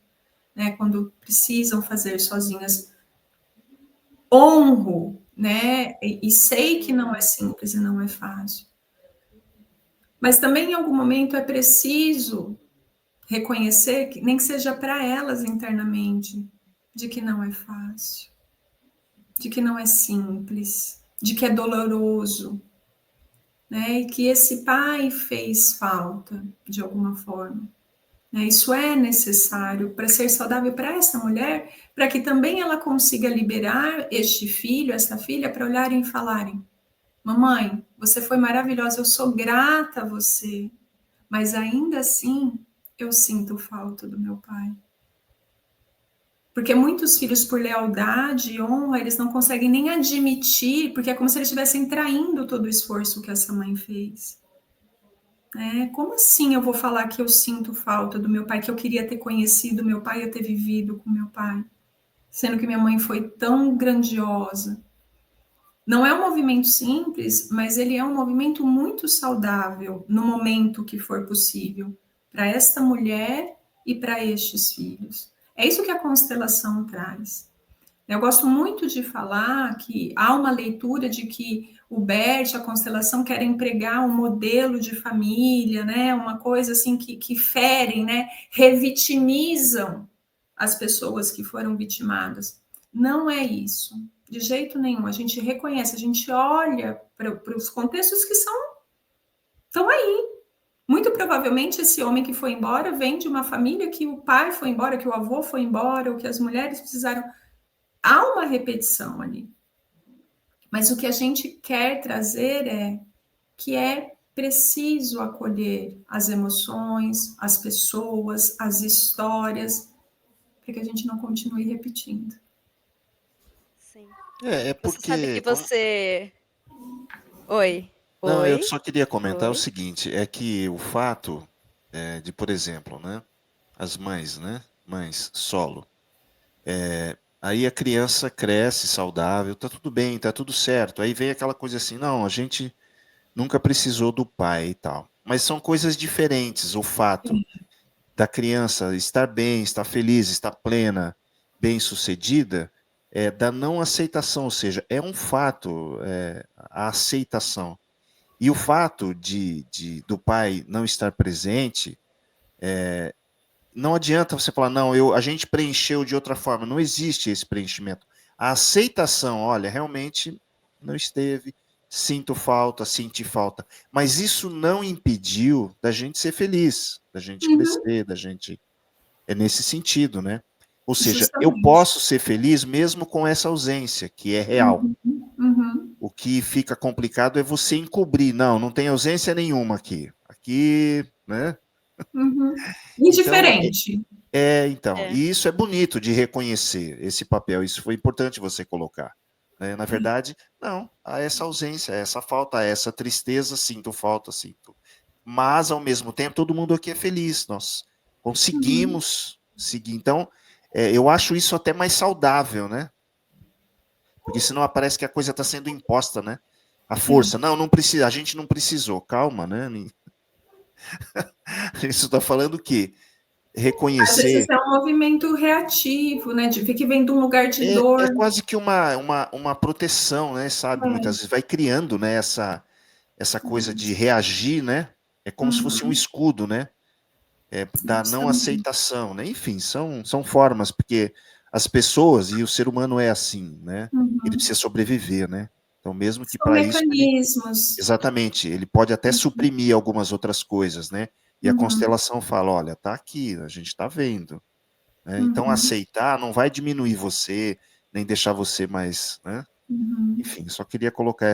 né, quando precisam fazer sozinhas? Honro, né, e sei que não é simples e não é fácil. Mas também em algum momento é preciso reconhecer, que, nem que seja para elas internamente, de que não é fácil, de que não é simples, de que é doloroso, né? E que esse pai fez falta de alguma forma. Né? Isso é necessário para ser saudável para essa mulher, para que também ela consiga liberar este filho, essa filha, para olharem e falarem: mamãe, você foi maravilhosa, eu sou grata a você, mas ainda assim eu sinto falta do meu pai. Porque muitos filhos, por lealdade e honra, eles não conseguem nem admitir, porque é como se eles estivessem traindo todo o esforço que essa mãe fez. Como assim eu vou falar que eu sinto falta do meu pai, que eu queria ter conhecido meu pai, eu ter vivido com meu pai, sendo que minha mãe foi tão grandiosa? Não é um movimento simples, mas ele é um movimento muito saudável no momento que for possível para esta mulher e para estes filhos. É isso que a constelação traz. Eu gosto muito de falar que há uma leitura de que o Bert, a constelação, querem pregar um modelo de família, né? Uma coisa assim que ferem, né? Revitimizam as pessoas que foram vitimadas. Não é isso, de jeito nenhum. A gente reconhece, a gente olha para os contextos que estão aí. Muito provavelmente esse homem que foi embora vem de uma família que o pai foi embora, que o avô foi embora, ou que as mulheres precisaram. Há uma repetição ali. Mas o que a gente quer trazer é que é preciso acolher as emoções, as pessoas, as histórias, para que a gente não continue repetindo. Sim. É Você sabe que porque. você. Oi. Não, eu Oi. só queria comentar o Oi. seguinte: é que o fato de, por exemplo, né, as mães, né, mães solo, aí a criança cresce saudável, tá tudo bem, tá tudo certo. Aí vem aquela coisa assim: não, a gente nunca precisou do pai e tal. Mas são coisas diferentes. O fato da criança estar bem, estar feliz, estar plena, bem-sucedida, da não aceitação, ou seja, é um fato a aceitação. E o fato do pai não estar presente, não adianta você falar, não, a gente preencheu de outra forma. Não existe esse preenchimento. A aceitação, olha, realmente não esteve, sinto falta, senti falta. Mas isso não impediu da gente ser feliz, da gente crescer, da gente. É nesse sentido, né? Ou seja, eu Justamente. posso ser feliz mesmo com essa ausência, que é real. Uhum. O que fica complicado é você encobrir. Não, não tem ausência nenhuma aqui. Aqui, né? Uhum. Então, Indiferente. então, É. e isso é bonito de reconhecer esse papel. Isso foi importante você colocar. Né? Na verdade, não, há essa ausência, há essa falta, há essa tristeza, sinto falta, sinto. Mas, ao mesmo tempo, todo mundo aqui é feliz. Nós conseguimos seguir. Então, eu acho isso até mais saudável, né? Porque senão parece que a coisa está sendo imposta, né? A Sim. força. Não, não precisa, a gente não precisou. Calma, né? Isso está falando o quê? Às vezes reconhecer. é um movimento reativo, né? De ver que vem de um lugar de É dor. quase que uma proteção, né? Sabe? Muitas vezes vai criando, né, essa coisa de reagir, né? É como se fosse um Uhum, escudo, né? Da não justamente. aceitação, né? Enfim, são formas, porque as pessoas e o ser humano é assim, né? Ele Uhum. precisa sobreviver, né? Então, mesmo que São para isso ele, mecanismos. exatamente, ele pode até suprimir algumas outras coisas, né? E a Uhum, constelação fala, olha, tá aqui, a gente tá vendo, né? Então, uhum, aceitar não vai diminuir você, nem deixar você mais, né? uhum. Enfim, só queria colocar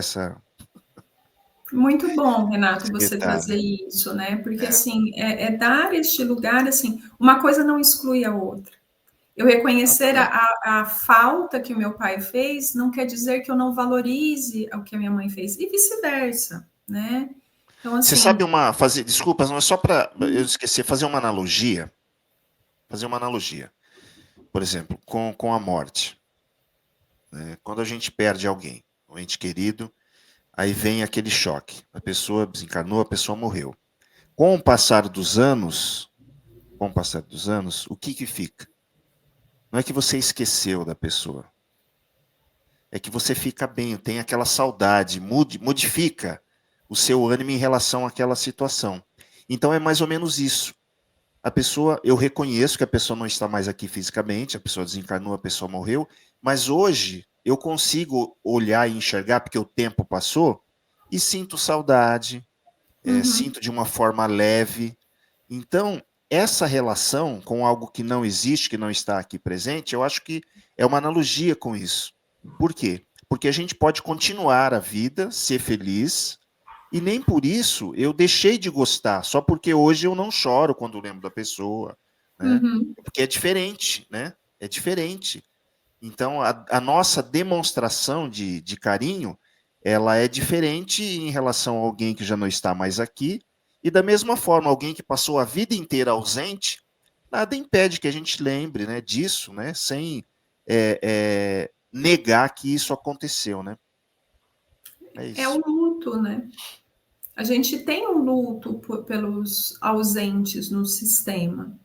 Muito bom, Renato, esse você detalhe. trazer isso, né? Porque É, assim, é dar este lugar, assim, uma coisa não exclui a outra. Eu reconhecer exatamente. a falta que o meu pai fez não quer dizer que eu não valorize o que a minha mãe fez, e vice-versa, né? Então, Você sabe assim, desculpas, não é só para eu esquecer, fazer uma analogia, por exemplo, com a morte, né? Quando a gente perde alguém, um ente querido, aí vem aquele choque, a pessoa desencarnou, a pessoa morreu. Com o passar dos anos, com o passar dos anos, o que que fica? Não é que você esqueceu da pessoa, é que você fica bem, tem aquela saudade, modifica o seu ânimo em relação àquela situação. Então é mais ou menos isso. A pessoa, eu reconheço que a pessoa não está mais aqui fisicamente, a pessoa desencarnou, a pessoa morreu, mas hoje eu consigo olhar e enxergar, porque o tempo passou, e sinto saudade, uhum, sinto de uma forma leve. Então, essa relação com algo que não existe, que não está aqui presente, eu acho que é uma analogia com isso. Por quê? Porque a gente pode continuar a vida, ser feliz, e nem por isso eu deixei de gostar, só porque hoje eu não choro quando lembro da pessoa, né? uhum. Porque é diferente, né? É diferente. Então, a nossa demonstração de carinho, ela é diferente em relação a alguém que já não está mais aqui, e da mesma forma, alguém que passou a vida inteira ausente, nada impede que a gente lembre, né, disso, né, sem negar que isso aconteceu, né? É É o isso. luto, né? A gente tem um luto pelos ausentes no sistema,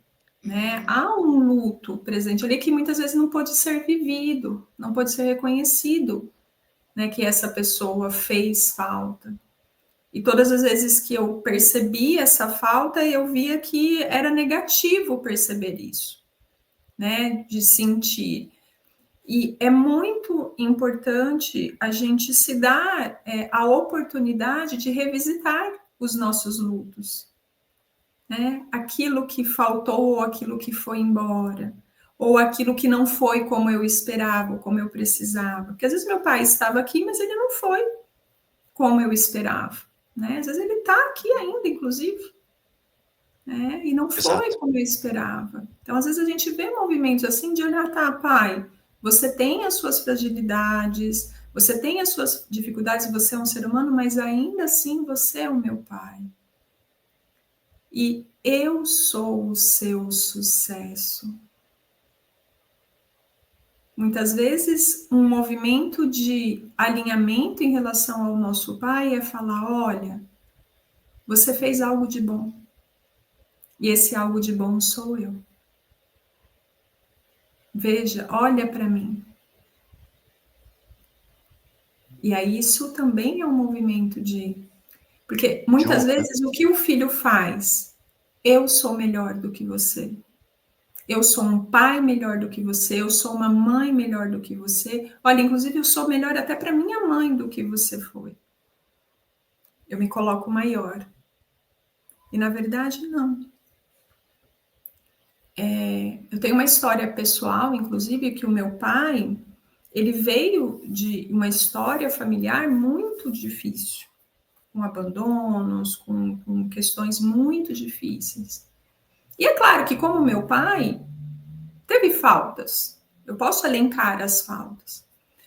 né? Uhum. Há um luto presente ali que muitas vezes não pode ser vivido, não pode ser reconhecido, né? Que essa pessoa fez falta. E todas as vezes que eu percebi essa falta, eu via que era negativo perceber isso, né? De sentir. E é muito importante a gente se dar a oportunidade de revisitar os nossos lutos, né? Aquilo que faltou, ou aquilo que foi embora, ou aquilo que não foi como eu esperava, como eu precisava. Porque às vezes meu pai estava aqui, mas ele não foi como eu esperava, né? Às vezes ele está aqui ainda, inclusive, né? E não foi Exato. como eu esperava. Então, às vezes a gente vê movimentos assim de olhar, tá, pai, você tem as suas fragilidades, você tem as suas dificuldades, você é um ser humano, mas ainda assim você é o meu pai. E eu sou o seu sucesso. Muitas vezes, um movimento de alinhamento em relação ao nosso pai é falar: olha, você fez algo de bom, e esse algo de bom sou eu. Veja, olha para mim. E aí, isso também é um movimento de. Porque muitas Junto, né? vezes o que o filho faz? Eu sou melhor do que você. Eu sou um pai melhor do que você, eu sou uma mãe melhor do que você. Olha, inclusive eu sou melhor até para minha mãe do que você foi. Eu me coloco maior. E na verdade, não. Eu tenho uma história pessoal, inclusive, que o meu pai, ele veio de uma história familiar muito difícil, com abandonos, com questões muito difíceis. E é claro que, como meu pai, teve faltas. Eu posso elencar as faltas.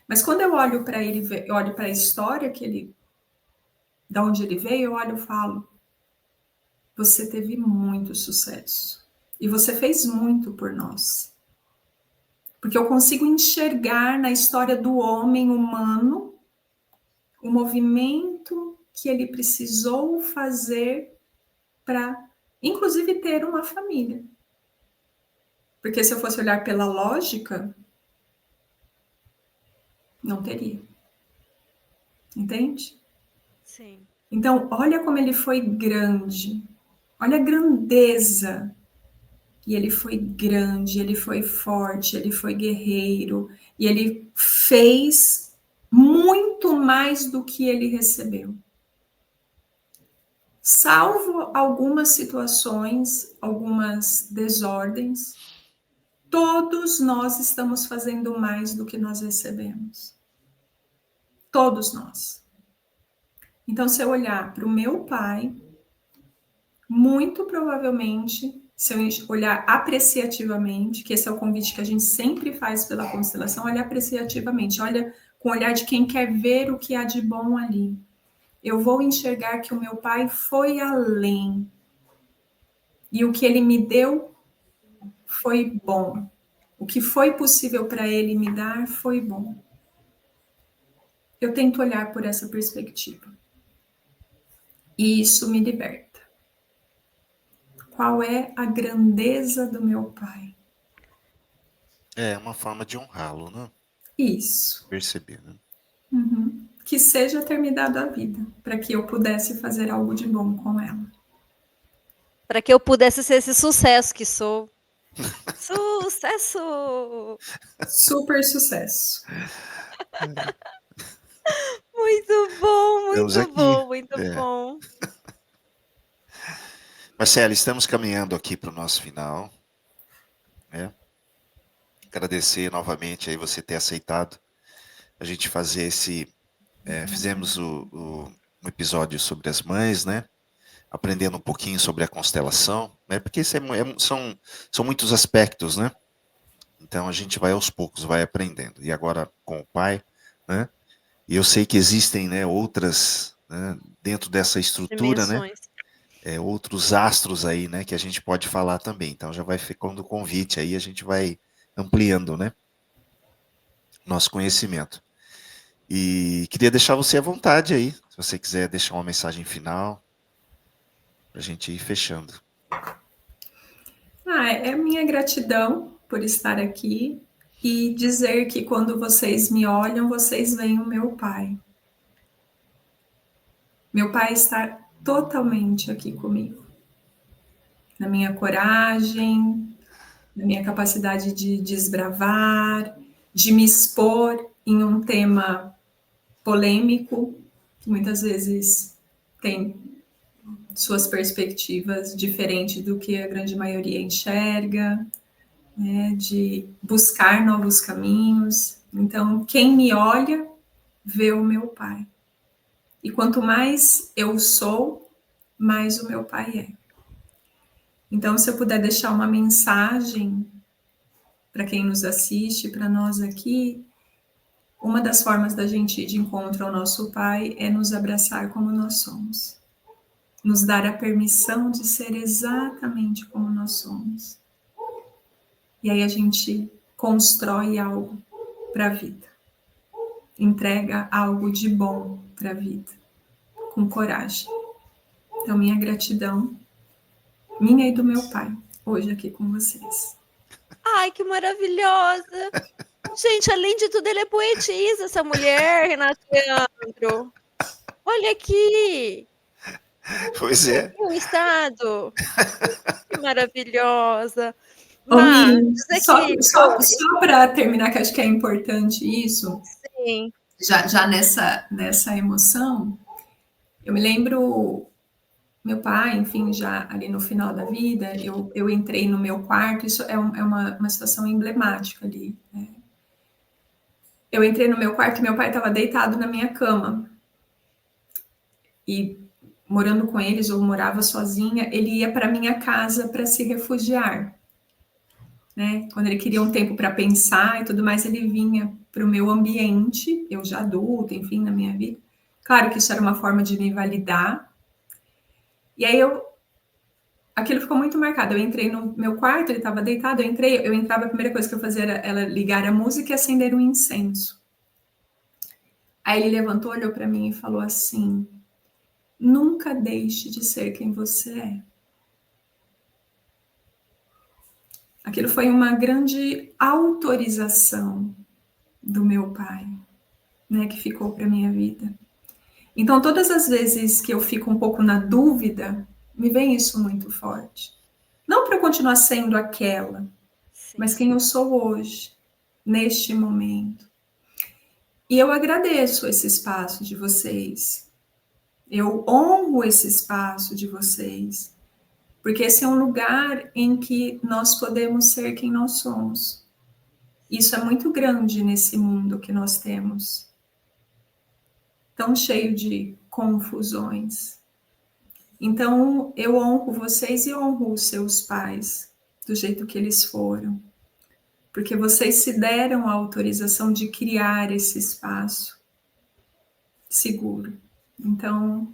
Mas quando eu olho para ele, eu olho para a história que ele, da onde ele veio, eu olho e falo: você teve muito sucesso e você fez muito por nós, porque eu consigo enxergar na história do homem humano o movimento que ele precisou fazer para, inclusive, ter uma família. Porque se eu fosse olhar pela lógica, não teria. Entende? Sim. Então, olha como ele foi grande. Olha a grandeza. E ele foi grande, ele foi forte, ele foi guerreiro. E ele fez muito mais do que ele recebeu. Salvo algumas situações, algumas desordens, todos nós estamos fazendo mais do que nós recebemos. Todos nós. Então, se eu olhar para o meu pai, muito provavelmente, se eu olhar apreciativamente, que esse é o convite que a gente sempre faz pela constelação, olha apreciativamente, olha com o olhar de quem quer ver o que há de bom ali. Eu vou enxergar que o meu pai foi além. E o que ele me deu foi bom. O que foi possível para ele me dar foi bom. Eu tento olhar por essa perspectiva. E isso me liberta. Qual é a grandeza do meu pai? É uma forma de honrá-lo, né? Isso. Perceber, né? Uhum. Que seja ter me dado a vida, para que eu pudesse fazer algo de bom com ela. Para que eu pudesse ser esse sucesso que sou. Sucesso! Super sucesso. Muito bom, Estamos muito aqui. bom, muito bom. Marcela, estamos caminhando aqui para o nosso final, né? Agradecer novamente aí você ter aceitado a gente fazer fizemos um episódio sobre as mães, né? Aprendendo um pouquinho sobre a constelação, né? Porque são muitos aspectos, né? Então a gente vai aos poucos, vai aprendendo. E agora com o pai, né? E eu sei que existem, né, outras, né, dentro dessa estrutura, né? Dimensões. Outros astros aí, né, que a gente pode falar também. Então já vai ficando o convite aí, a gente vai ampliando, né, nosso conhecimento. E queria deixar você à vontade aí, se você quiser deixar uma mensagem final, para a gente ir fechando. É minha gratidão por estar aqui e dizer que quando vocês me olham, vocês veem o meu pai. Meu pai está totalmente aqui comigo. Na minha coragem, na minha capacidade de desbravar, de me expor em um tema polêmico, que muitas vezes tem suas perspectivas diferentes do que a grande maioria enxerga, né, de buscar novos caminhos. Então, quem me olha, vê o meu pai. E quanto mais eu sou, mais o meu pai é. Então, se eu puder deixar uma mensagem para quem nos assiste, para nós aqui, uma das formas da gente ir de encontro ao nosso pai é nos abraçar como nós somos. Nos dar a permissão de ser exatamente como nós somos. E aí a gente constrói algo para a vida. Entrega algo de bom para a vida. Com coragem. Então, minha gratidão, minha e do meu pai, hoje aqui com vocês. Ai, que maravilhosa! Gente, além de tudo, ele é poetisa, essa mulher, Renato Leandro. Olha aqui! Pois é. O estado! Que maravilhosa! Ô, Má, Mi, diz aqui. só para terminar, que acho que é importante isso, Sim. já nessa emoção, eu me lembro, meu pai, enfim, já ali no final da vida, eu entrei no meu quarto, isso é uma situação emblemática ali, né? Eu entrei no meu quarto e meu pai estava deitado na minha cama. E morando com eles, ou morava sozinha, ele ia para minha casa para se refugiar. Né? Quando ele queria um tempo para pensar e tudo mais, ele vinha para o meu ambiente, eu já adulta, enfim, na minha vida. Claro que isso era uma forma de me validar. E aí aquilo ficou muito marcado. Eu entrei no meu quarto, ele estava deitado, eu entrava, a primeira coisa que eu fazia era ligar a música e acender um incenso. Aí ele levantou, olhou para mim e falou assim: nunca deixe de ser quem você é. Aquilo foi uma grande autorização do meu pai, né, que ficou para minha vida. Então, todas as vezes que eu fico um pouco na dúvida, me vem isso muito forte. Não para eu continuar sendo aquela, Sim. mas quem eu sou hoje, neste momento. E eu agradeço esse espaço de vocês. Eu honro esse espaço de vocês. Porque esse é um lugar em que nós podemos ser quem nós somos. Isso é muito grande nesse mundo que nós temos. Tão cheio de confusões. Então, eu honro vocês e honro os seus pais, do jeito que eles foram. Porque vocês se deram a autorização de criar esse espaço seguro. Então,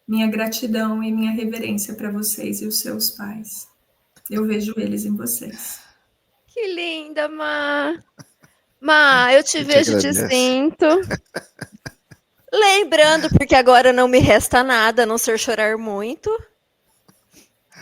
minha gratidão e minha reverência para vocês e os seus pais. Eu vejo eles em vocês. Que linda, Má. Má, eu te vejo, te sinto. Lembrando, porque agora não me resta nada, a não ser chorar muito.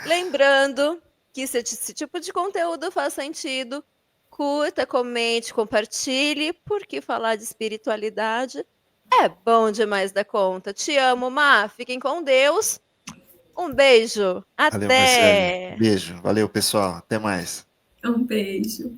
Lembrando que se esse tipo de conteúdo faz sentido, curta, comente, compartilhe, porque falar de espiritualidade é bom demais da conta. Te amo, Má. Fiquem com Deus. Um beijo. Valeu, Marcele. Até. Beijo. Valeu, pessoal. Até mais. Um beijo.